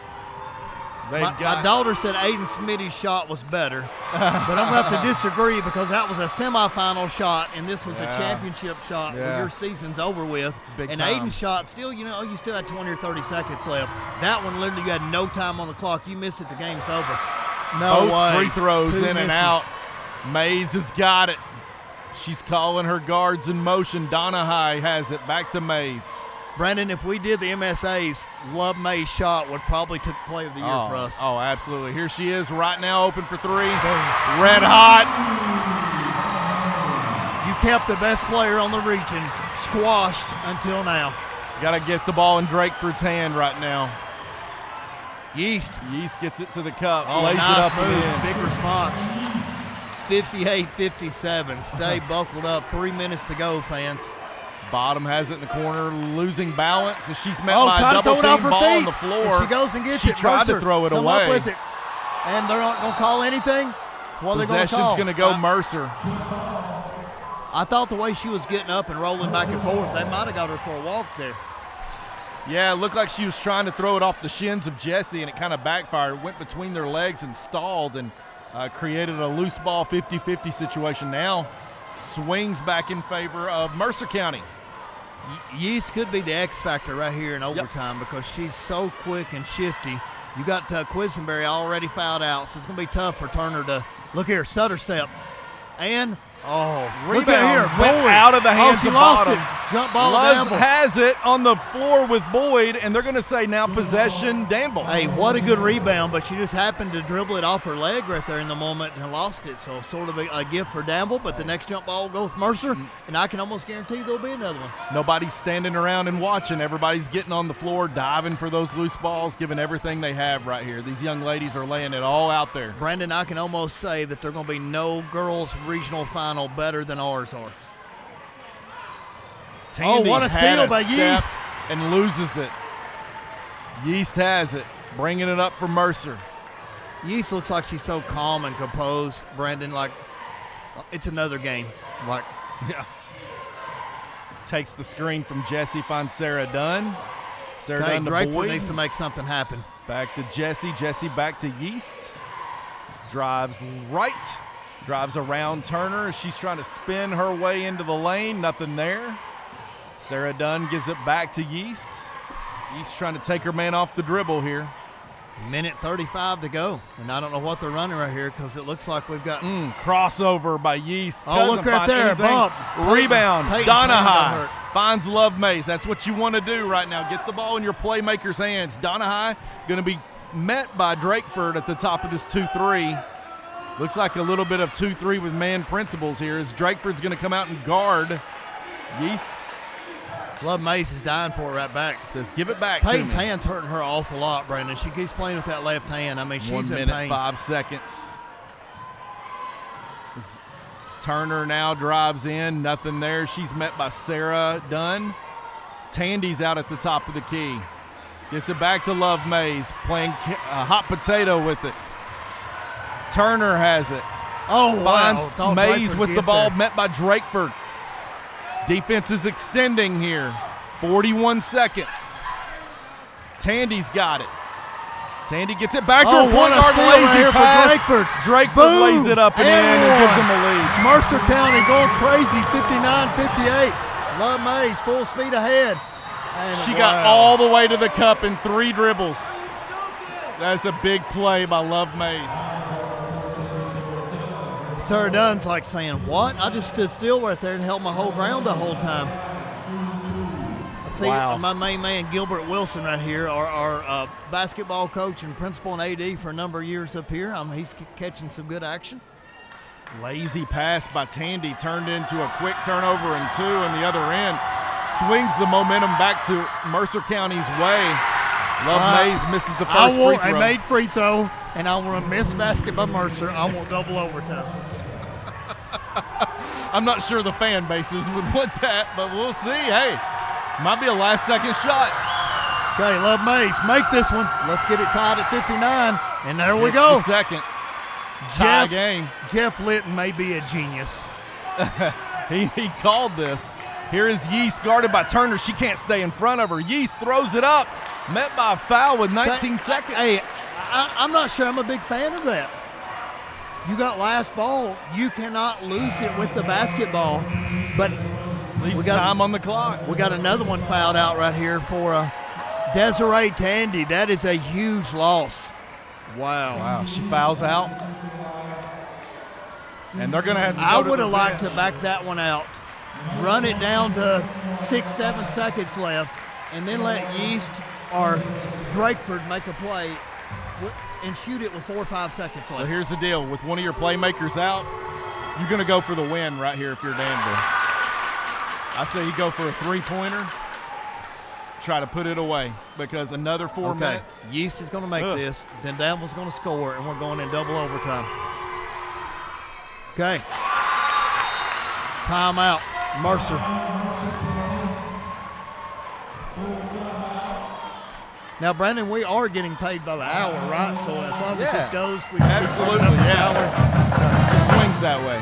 my daughter said Aiden Smitty's shot was better, but I'm going to have to disagree because that was a semifinal shot, and this was a championship shot where your season's over with. big and time. Aiden's shot still, you still had 20 or 30 seconds left. That one literally you had no time on the clock. You miss it, the game's over. No Both way. free throws 2 in and misses. out. Mays has got it. She's calling her guards in motion. Donna High has it back to Mays. Brandon, if we did the MSAs, Love May's shot would probably took play of the year for us. Oh, absolutely. Here she is right now, open for three. Red hot. You kept the best player on the region squashed until now. Got to get the ball in Drakeford's hand right now. Yeast gets it to the cup, nice lays it up move. and in. Big response. 58-57. Stay buckled up. 3 minutes to go, fans. Bottom has it in the corner, losing balance, and she's met by trying a to throw double it off team her ball feet. on the floor. And she goes and gets she it. tried Mercer to throw it come away. Up with it. And they're not going to call anything. What are they going to Possession's call? going to go Mercer. I thought the way she was getting up and rolling back and forth, they might have got her for a walk there. Yeah, it looked like she was trying to throw it off the shins of Jesse, and it kind of backfired. It went between their legs and stalled and created a loose ball 50-50 situation. Now swings back in favor of Mercer County. Yeast could be the X factor right here in overtime because she's so quick and shifty. You got Quisenberry already fouled out, so it's going to be tough for Turner to look here, stutter step. And look at here, went Boyd. out of the hands she of lost Bottom. it. Jump ball Luz Danville. has it on the floor with Boyd, and they're going to say now possession Danville. Hey, what a good rebound, but she just happened to dribble it off her leg right there in the moment and lost it. So sort of a gift for Danville, but the next jump ball will go with Mercer, and I can almost guarantee there'll be another one. Nobody's standing around and watching. Everybody's getting on the floor, diving for those loose balls, giving everything they have right here. These young ladies are laying it all out there. Brandon, I can almost say that there's going to be no girls' regional final better than ours are. Tandy what a had steal by step Yeast. And loses it. Yeast has it, bringing it up for Mercer. Yeast looks like she's so calm and composed, Brandon, like it's another game. Like, yeah. Takes the screen from Jesse, finds Sarah Dunn. Sarah Dunn to Drakeford Boyd. needs to make something happen. Back to Jesse. Jesse back to Yeast. Drives right. Drives around Turner. She's trying to spin her way into the lane. Nothing there. Sarah Dunn gives it back to Yeast. Yeast trying to take her man off the dribble here. Minute 35 to go. And I don't know what they're running right here because it looks like we've got crossover by Yeast. Look right there. Bump. Rebound. Peyton's hand got Donahue hurt. finds Love Mays. That's what you want to do right now. Get the ball in your playmaker's hands. Donahue going to be met by Drakeford at the top of this 2-3. Looks like a little bit of 2-3 with man principles here as Drakeford's going to come out and guard Yeast. Love Mays is dying for it right back. Says, give it back Peyton's to me. hand's hurting her awful lot, Brandon. She keeps playing with that left hand. I mean, she's 1 in minute, pain. 5 seconds. As Turner now drives in. Nothing there. She's met by Sarah Dunn. Tandy's out at the top of the key. Gets it back to Love Mays. Playing hot potato with it. Turner has it. Finds wow. Mays Drakeford with the get ball, there. met by Drakeford. Defense is extending here. 41 seconds. Tandy's got it. Tandy gets it back to her point guard. Lazy pass. Drakeford lays it up and in and gives them a lead. Mercer County going crazy, 59-58. Love Mays full speed ahead. And She got all the way to the cup in 3 dribbles. That's a big play by Love Mays. Sarah Dunn's like saying, what? I just stood still right there and held my whole ground the whole time. I see my main man, Gilbert Wilson, right here, our basketball coach and principal and AD for a number of years up here. He's catching some good action. Lazy pass by Tandy turned into a quick turnover and 2 on the other end. Swings the momentum back to Mercer County's way. Love Mays misses the first free throw. I made free throw, and I want a missed basket by Mercer. I want double overtime. I'm not sure the fan bases would want that, but we'll see. Hey, might be a last-second shot. Okay, Love Mays, make this one. Let's get it tied at 59, and there we It's go. the second. Tie game. Jeff Litton may be a genius. He called this. Here is Yeast guarded by Turner. She can't stay in front of her. Yeast throws it up, met by a foul with 19 seconds. Hey, I'm not sure I'm a big fan of that. You got last ball. You cannot lose it with the basketball. But leaves time on the clock. We got another one fouled out right here for Desiree Tandy. That is a huge loss. Wow. She fouls out. And they're going to have to go I to would the have liked bench. to back that one out. Run it down to 6-7 seconds left and then let Yeast or Drakeford make a play and shoot it with 4 or 5 seconds left. So here's the deal. With one of your playmakers out, you're going to go for the win right here if you're Danville. I say you go for a three-pointer, try to put it away, because another 4 minutes. Yeast is going to make this, then Danville's going to score, and we're going in double overtime. Okay. Timeout. Mercer. Now, Brandon, we are getting paid by the hour, right? So as long as this goes, we just absolutely, it swings that way.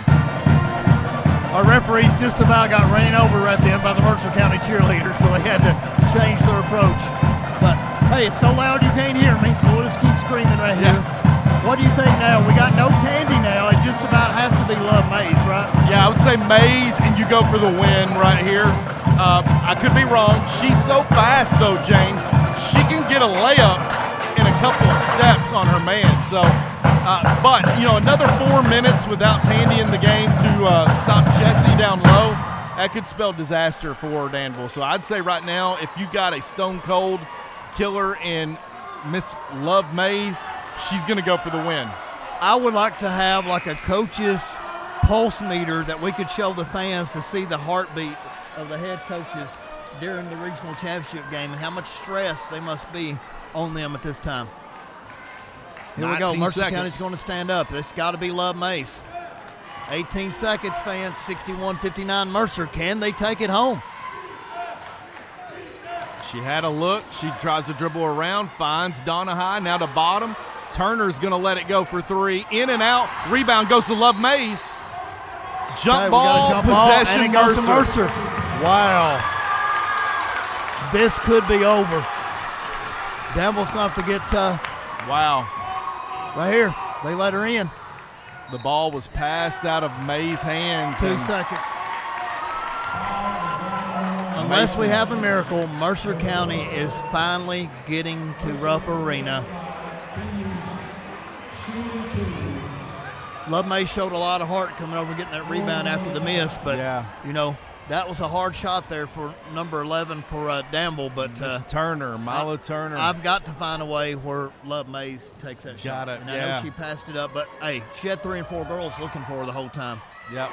Our referees just about got ran over right then by the Mercer County cheerleaders, so they had to change their approach. But hey, it's so loud you can't hear me, so we'll just keep screaming right here. What do you think now? We got no Tandy now. It just about has to be Love Mays, right? Yeah, I would say Mays, and you go for the win right here. I could be wrong. She's so fast, though, James. She can get a layup in a couple of steps on her man. So, but, another 4 minutes without Tandy in the game to stop Jessie down low, that could spell disaster for Danville. So I'd say right now, if you got a stone-cold killer in Miss Love Mays, she's going to go for the win. I would like to have like a coach's pulse meter that we could show the fans to see the heartbeat of the head coaches during the regional championship game and how much stress they must be on them at this time. Here we go. Mercer County's going to stand up. It's got to be Love Mace. 18 seconds, fans. 61-59 Mercer. Can they take it home? She had a look. She tries to dribble around, finds Donna High, now to bottom. Turner's going to let it go for three. In and out. Rebound goes to Love Mays. Jump ball, possession, and it goes to Mercer. Wow. This could be over. Danville's going to have to get wow. Right here. They let her in. The ball was passed out of Mays' hands. 2 seconds. Unless we have a miracle, Mercer County is finally getting to Rupp Arena. Love May showed a lot of heart coming over getting that rebound after the miss, but that was a hard shot there for number 11 for Danville. But Turner, Mila Turner. I've got to find a way where Love Mays takes that shot. Got it. And I know she passed it up, but hey, she had 3 and 4 girls looking for her the whole time. Yep.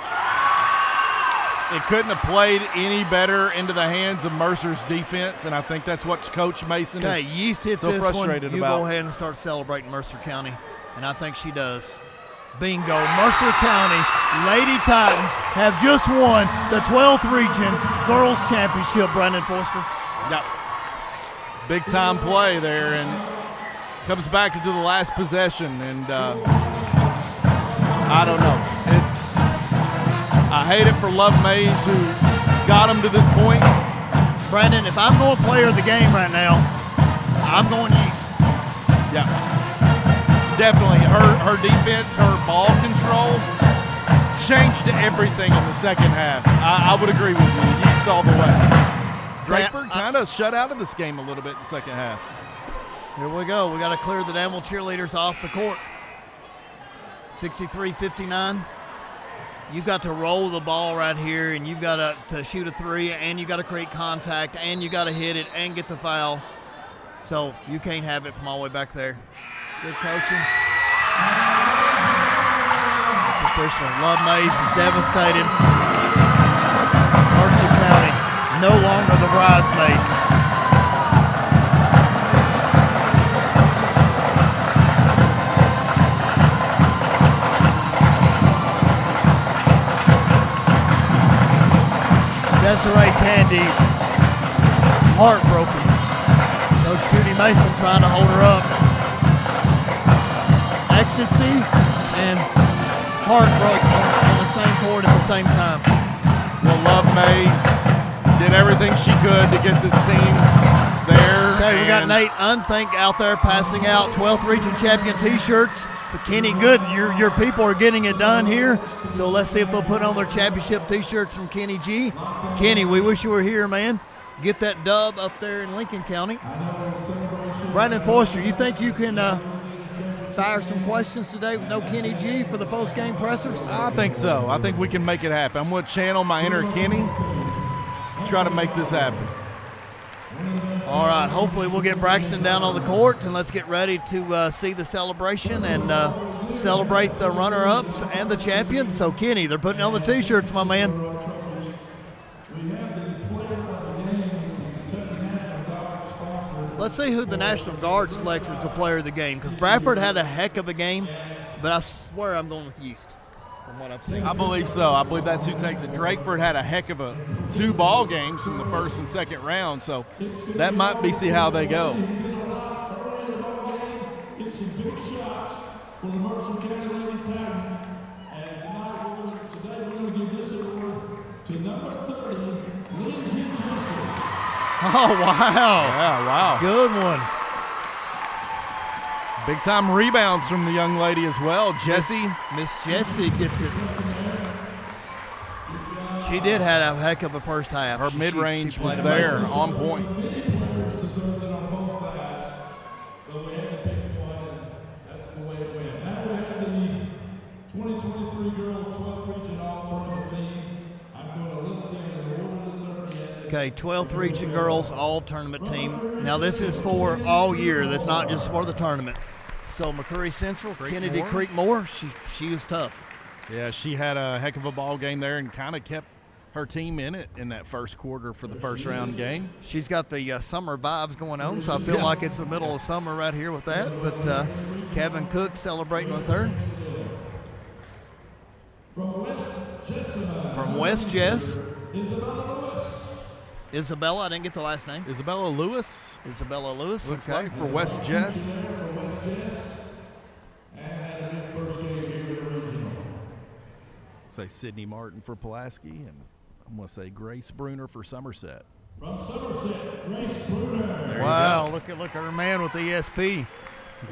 It couldn't have played any better into the hands of Mercer's defense, and I think that's what Coach Mason is Yeast hits so this frustrated one. You about. Go ahead and start celebrating Mercer County, and I think she does. Bingo. Mercer County Lady Titans have just won the 12th Region Girls Championship, Brandon Forster. Yep. Big time play there, and comes back into the last possession, and I don't know. I hate it for Love Mays, who got them to this point. Brandon, if I'm going player of the game right now, I'm going Yeast. Yeah. Definitely. Her defense, her ball control changed everything in the second half. I would agree with you. Yeast all the way. Draper kind of shut out of this game a little bit in the second half. Here we go. We got to clear the Danville cheerleaders off the court. 63-59. You've got to roll the ball right here, and you've got to shoot a three, and you've got to create contact, and you got to hit it and get the foul. So you can't have it from all the way back there. Good coaching. It's official. Love Mays is devastated. Mercer County no longer the bridesmaid. Desiree Tandy, heartbroken. Coach Judy Mason trying to hold her up. Ecstasy and heartbroken on the same court at the same time. Well, Love Mays did everything she could to get this team there. Okay, we got Nate Unthink out there passing out 12th Region Champion T-shirts. But Kenny Good, your people are getting it done here. So let's see if they'll put on their championship T-shirts from Kenny G. Kenny, we wish you were here, man. Get that dub up there in Lincoln County. Brandon Forster, you think you can fire some questions today with no Kenny G for the post-game pressers? I think so. I think we can make it happen. I'm going to channel my inner Kenny, try to make this happen. hopefully we'll get Braxton down on the court, and let's get ready to see the celebration and celebrate the runner-ups and the champions. So, Kenny, they're putting on the T-shirts, my man. Let's see who the National Guard selects as the player of the game, because Bradford had a heck of a game, but I swear I'm going with Yeast from what I've seen. I believe so. I believe that's who takes it. Drakeford had a heck of a 2 ball games from the first and second round, so that might be see how they go. It's a big shot for the Mercer County Lady Titan, and today we're going to give this award to number 30, Lindsay Johnson. Oh, wow. Yeah, wow. Good one. Big time rebounds from the young lady as well. Jessie. Miss Jessie gets it. She did have a heck of a first half. Her mid-range was played there, amazing. on point. Many players deserved it on both sides, but we had to pick one, and that's the way it went. Now we have the 2023 Girls 12th Region All-Tournament team. I'm going to list them in order that they're in. Okay, 12th Region Girls All-Tournament team. Now this is for all year. That's not just for the tournament. So McCurry Central, Kennedy Creek Moore, she was tough. Yeah, she had a heck of a ball game there and kind of kept her team in it in that first quarter for the first round game. She's got the summer vibes going on, so I feel like it's the middle of summer right here with that. But Kevin Cook celebrating with her. From West Jess. Isabella, I didn't get the last name. Isabella Lewis. Isabella Lewis, looks okay. like, for West Jess. Say Sydney Martin for Pulaski, and I'm going to say Grace Bruner for Somerset. From Somerset, Grace Bruner. Wow, look at her man with the ESP.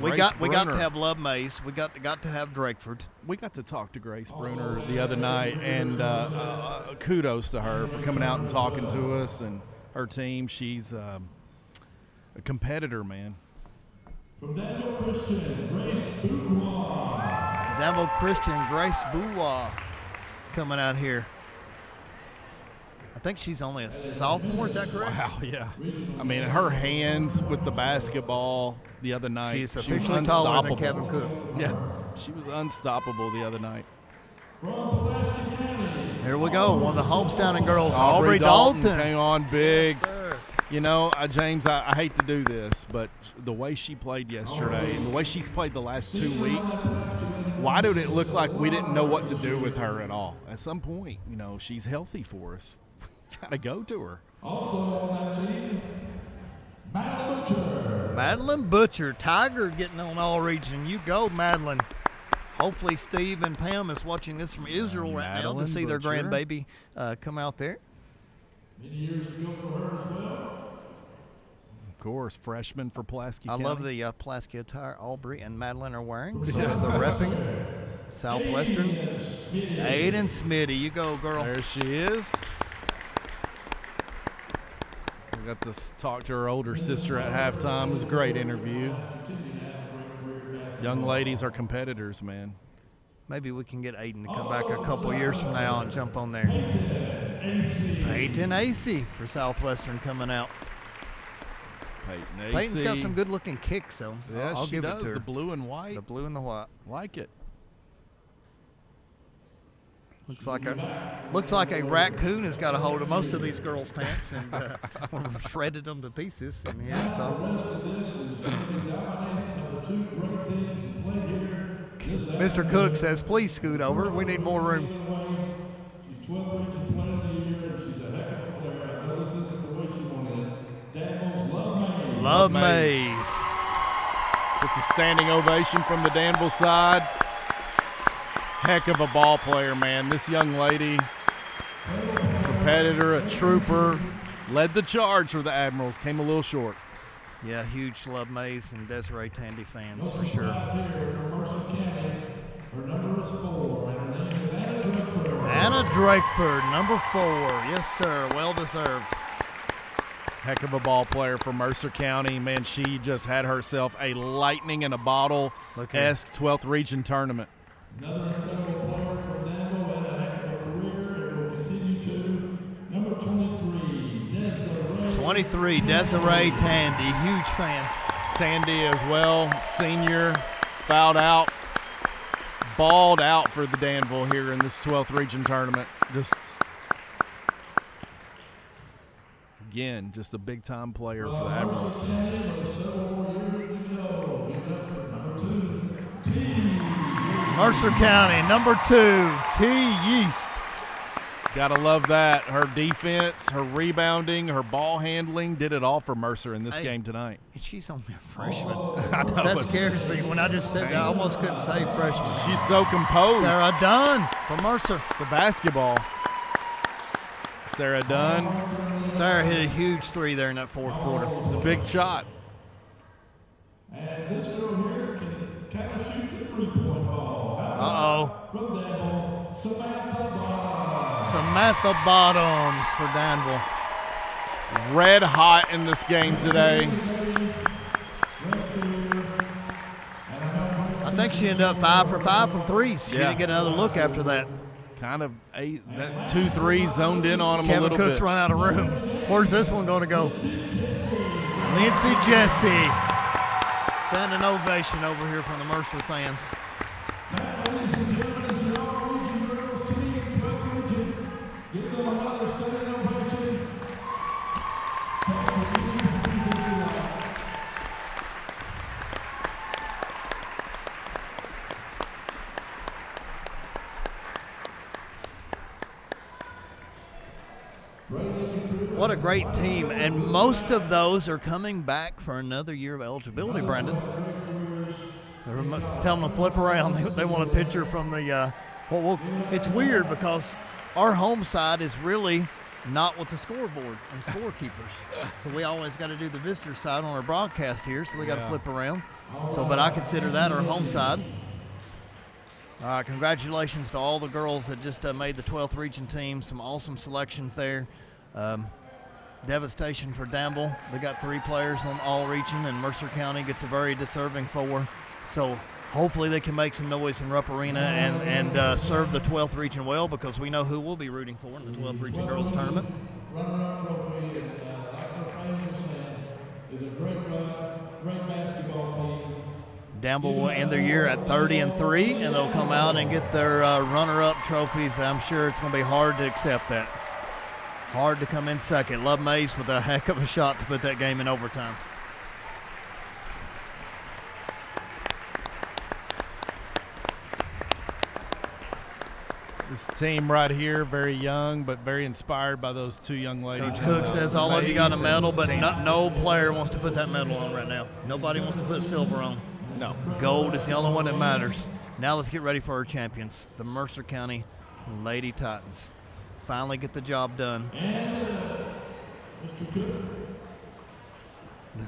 We Grace got Bruner. to have Love Mays. We got to have Drakeford. We got to talk to Grace Bruner the other night, and kudos to her for coming out and talking to us and her team. She's a competitor, man. From Danville Christian, Grace Boudoir. Danville Christian, Grace Boudoir coming out here. I think she's only a sophomore, is that correct? Wow, yeah. I mean, her hands with the basketball the other night. She's she was officially taller than unstoppable. Kevin Cook. Yeah, she was unstoppable the other night. Here we go, one of the homestanding girls, Aubrey Aubrey Dalton. came on big. Yes, sir. You know, James, I hate to do this, but the way she played yesterday and the way she's played the last 2 weeks, why did it look like we didn't know what to do with her at all? At some point, you know, she's healthy for us. Got to go to her. Also on that team, Madeline Butcher. Madeline Butcher, Tiger getting on all region. You go, Madeline. Hopefully Steve and Pam is watching this from Israel right now to Madeline see their Butcher. grandbaby come out there. Many years to go for her as well. Of course, freshman for Pulaski I County. love the Pulaski attire Aubrey and Madeline are wearing. So they're repping Southwestern. Aiden Smitty, you go, girl. There she is. We got to talk to her older sister at halftime. It was a great interview. Young ladies are competitors, man. Maybe we can get Aiden to come back a couple years from now and jump on there. Peyton Acey for Southwestern coming out. Peyton Peyton's got Acey. some good-looking kicks, though. Yeah, I'll she give does. it to her. The blue and white. The blue and the white. Like it. Looks like a raccoon has got a hold of most of these girls' pants and shredded them to pieces in here. So. Mr. Cook says, "Please scoot over. We need more room." She's 12th Region Player of the Year, and she's a heck of a player. I know this isn't the way she wanted it. Danville's Love Mays. Love Mays. It's a standing ovation from the Danville side. Heck of a ball player, man. This young lady, competitor, a trooper, led the charge for the Admirals. Came a little short. Yeah, huge Love Mays and Desiree Tandy fans for sure. Anna Drakeford, number 4. Yes, sir. Well deserved. Heck of a ball player for Mercer County. Man, she just had herself a lightning in a bottle-esque 12th region tournament. Another incredible player from Danville and a heck of a career and will continue to. Number 23, Desiree. 23, Desiree Tandy, huge fan. Tandy as well, senior, fouled out, balled out for the Danville here in this 12th region tournament. Again, just a big-time player for the Admirals. Mercer County, number 2, T. Yeast. Gotta love that. Her defense, her rebounding, her ball handling, did it all for Mercer in this game tonight. She's only a freshman. I know, That scares me. When I just said that, I almost couldn't say freshman. She's so composed. Sarah Dunn for Mercer. The basketball. Sarah Dunn. Sarah hit a huge 3 there in that fourth quarter. It was a big shot. And this girl here can kind of shoot the three-point ball. Uh-oh. From Danville, Samantha Bottoms. Samantha Bottoms for Danville. Red hot in this game today. I think she ended up 5 for 5 from threes. She didn't get another look after that. Kind of that 2-3 zoned in on him Kevin a little Cook's bit. run out of room. Where's this one going to go? Lindsay Jesse. Standing ovation over here from the Mercer fans. What a great team, and most of those are coming back for another year of eligibility, Brendan. They're telling them to flip around. They want a picture from the it's weird because our home side is really not with the scoreboard and scorekeepers. So we always got to do the visitor side on our broadcast here, so they got to flip around. But I consider that our home side. Congratulations to all the girls that just made the 12th region team. Some awesome selections there. Devastation for Danville. They got 3 players on all region, and Mercer County gets a very deserving 4. So hopefully they can make some noise in Rupp Arena and serve the 12th region well, because we know who we'll be rooting for in the 12th region girls tournament. Runner-up trophy, and like the fans said, is a great basketball team. Danville will end their year at 30-3, and they'll come out and get their runner-up trophies. I'm sure it's going to be hard to accept that. Hard to come in second. Love Mays with a heck of a shot to put that game in overtime. This team right here, very young, but very inspired by those 2 young ladies. Coach Cook says all of you got a medal, but no player wants to put that medal on right now. Nobody wants to put silver on. No. Gold is the only one that matters. Now let's get ready for our champions, the Mercer County Lady Titans. Finally get the job done.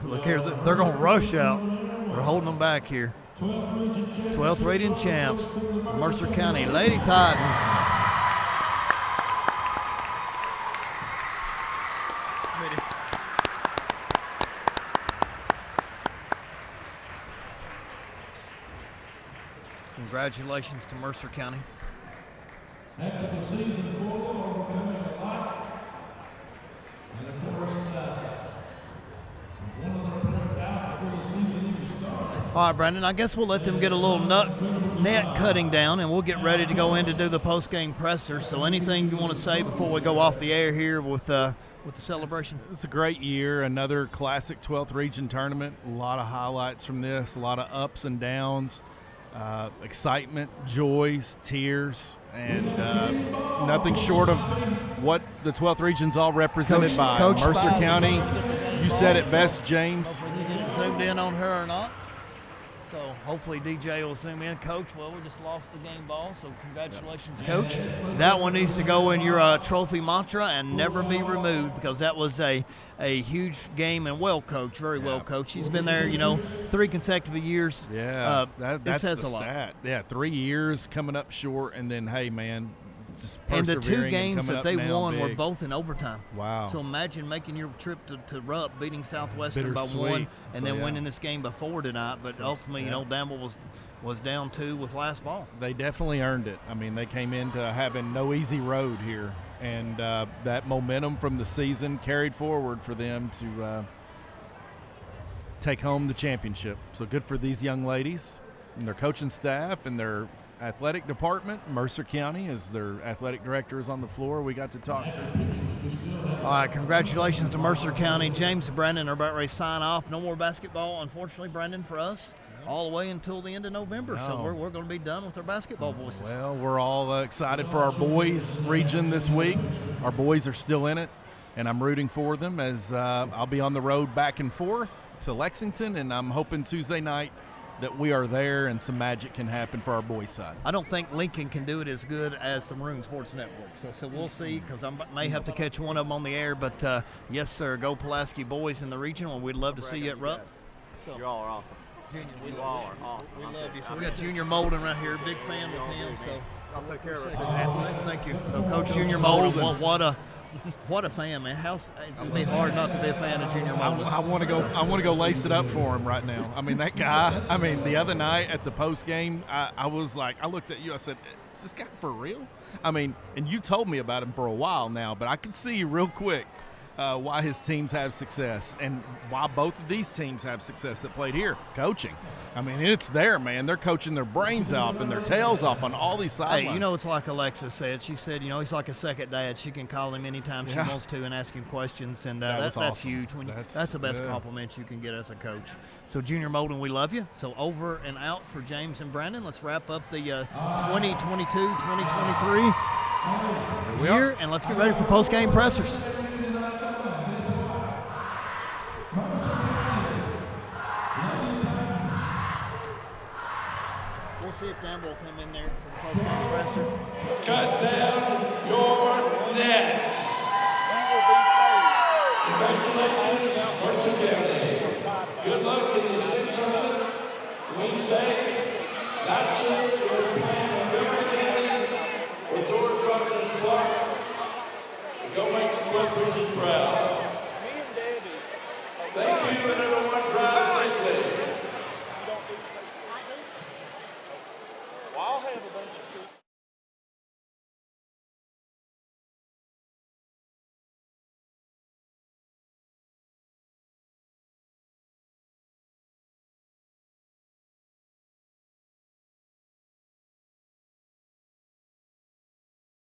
Look here, they're going to rush out. They're holding them back here. 12th region champs, Mercer County Lady Titans. Congratulations to Mercer County. After the season 4, overcoming a lot. And of course, one of their players out before the season even started. All right, Brandon, I guess we'll let them get a little net cutting down, and we'll get ready to go in to do the post-game presser. So anything you want to say before we go off the air here with the celebration? It was a great year, another classic 12th region tournament. A lot of highlights from this, a lot of ups and downs, excitement, joys, tears, and nothing short of what the 12th region's all represented by. Coach Mercer Bowden. County, you said it best, James. Hopefully you didn't zoomed in on her or not. So hopefully DJ will zoom in. Coach, well, we just lost the game ball, so congratulations, Coach. That one needs to go in your trophy mantra and never be removed, because that was a huge game and well coached, very well coached. He's been there, 3 consecutive years. Yeah, that's says the a lot. stat. Yeah, 3 years coming up short, and then, hey, man, just And the 2 persevering games coming that up they now won were big. both in overtime. Wow. So imagine making your trip to Rupp, beating Southwestern by 1, Bittersweet. and So, then yeah. winning this game by 4 tonight. But ultimately, Danville was down 2 with last ball. They definitely earned it. I mean, they came into having no easy road here. And that momentum from the season carried forward for them to take home the championship. So good for these young ladies and their coaching staff and their athletic department. Mercer County, as their athletic director, is on the floor. We got to talk to. All right, congratulations to Mercer County. James and Brandon are about ready to sign off. No more basketball, unfortunately, Brandon, for us, all the way until the end of November. No. So we're going to be done with our basketball voices. Well, we're all excited for our boys region this week. Our boys are still in it, and I'm rooting for them as I'll be on the road back and forth to Lexington, and I'm hoping Tuesday night that we are there and some magic can happen for our boys' side. I don't think Lincoln can do it as good as the Maroon Sports Network. So we'll see, because I may have to catch one of them on the air. But, yes, sir, go Pulaski boys in the region. Well, we'd love to see you at Rupp. So, you all are awesome. Junior, you all are awesome. We love you. So we got Junior Molden right here, big fan with him. So I'll take care of it. Thank you. So Coach Junior Molden, what a fan, man! It's gonna be hard not to be a fan of Junior Molden. I want to go lace it up for him right now. I mean, that guy. I mean, the other night at the post game, I was like, I looked at you. I said, "Is this guy for real?" I mean, and you told me about him for a while now, but I could see real quick why his teams have success and why both of these teams have success that played here. Coaching. I mean, it's there, man. They're coaching their brains off and their tails off on all these sidelines. Hey, you know, it's like Alexis said. She said, you know, he's like a second dad. She can call him anytime she wants to and ask him questions, and that's awesome. huge. That's the best compliment you can get as a coach. So, Junior Molden, we love you. So, over and out for James and Brandon. Let's wrap up the 2022-2023 year, and let's get ready for post-game pressers. We'll see if Danville will come in there for the post-game presser. Cut down your nets. Congratulations, Mercer County. Good luck in the state tournament Wednesday. That's it. We're playing Montgomery County with George Rutgers Clark. Go make the 12th region proud.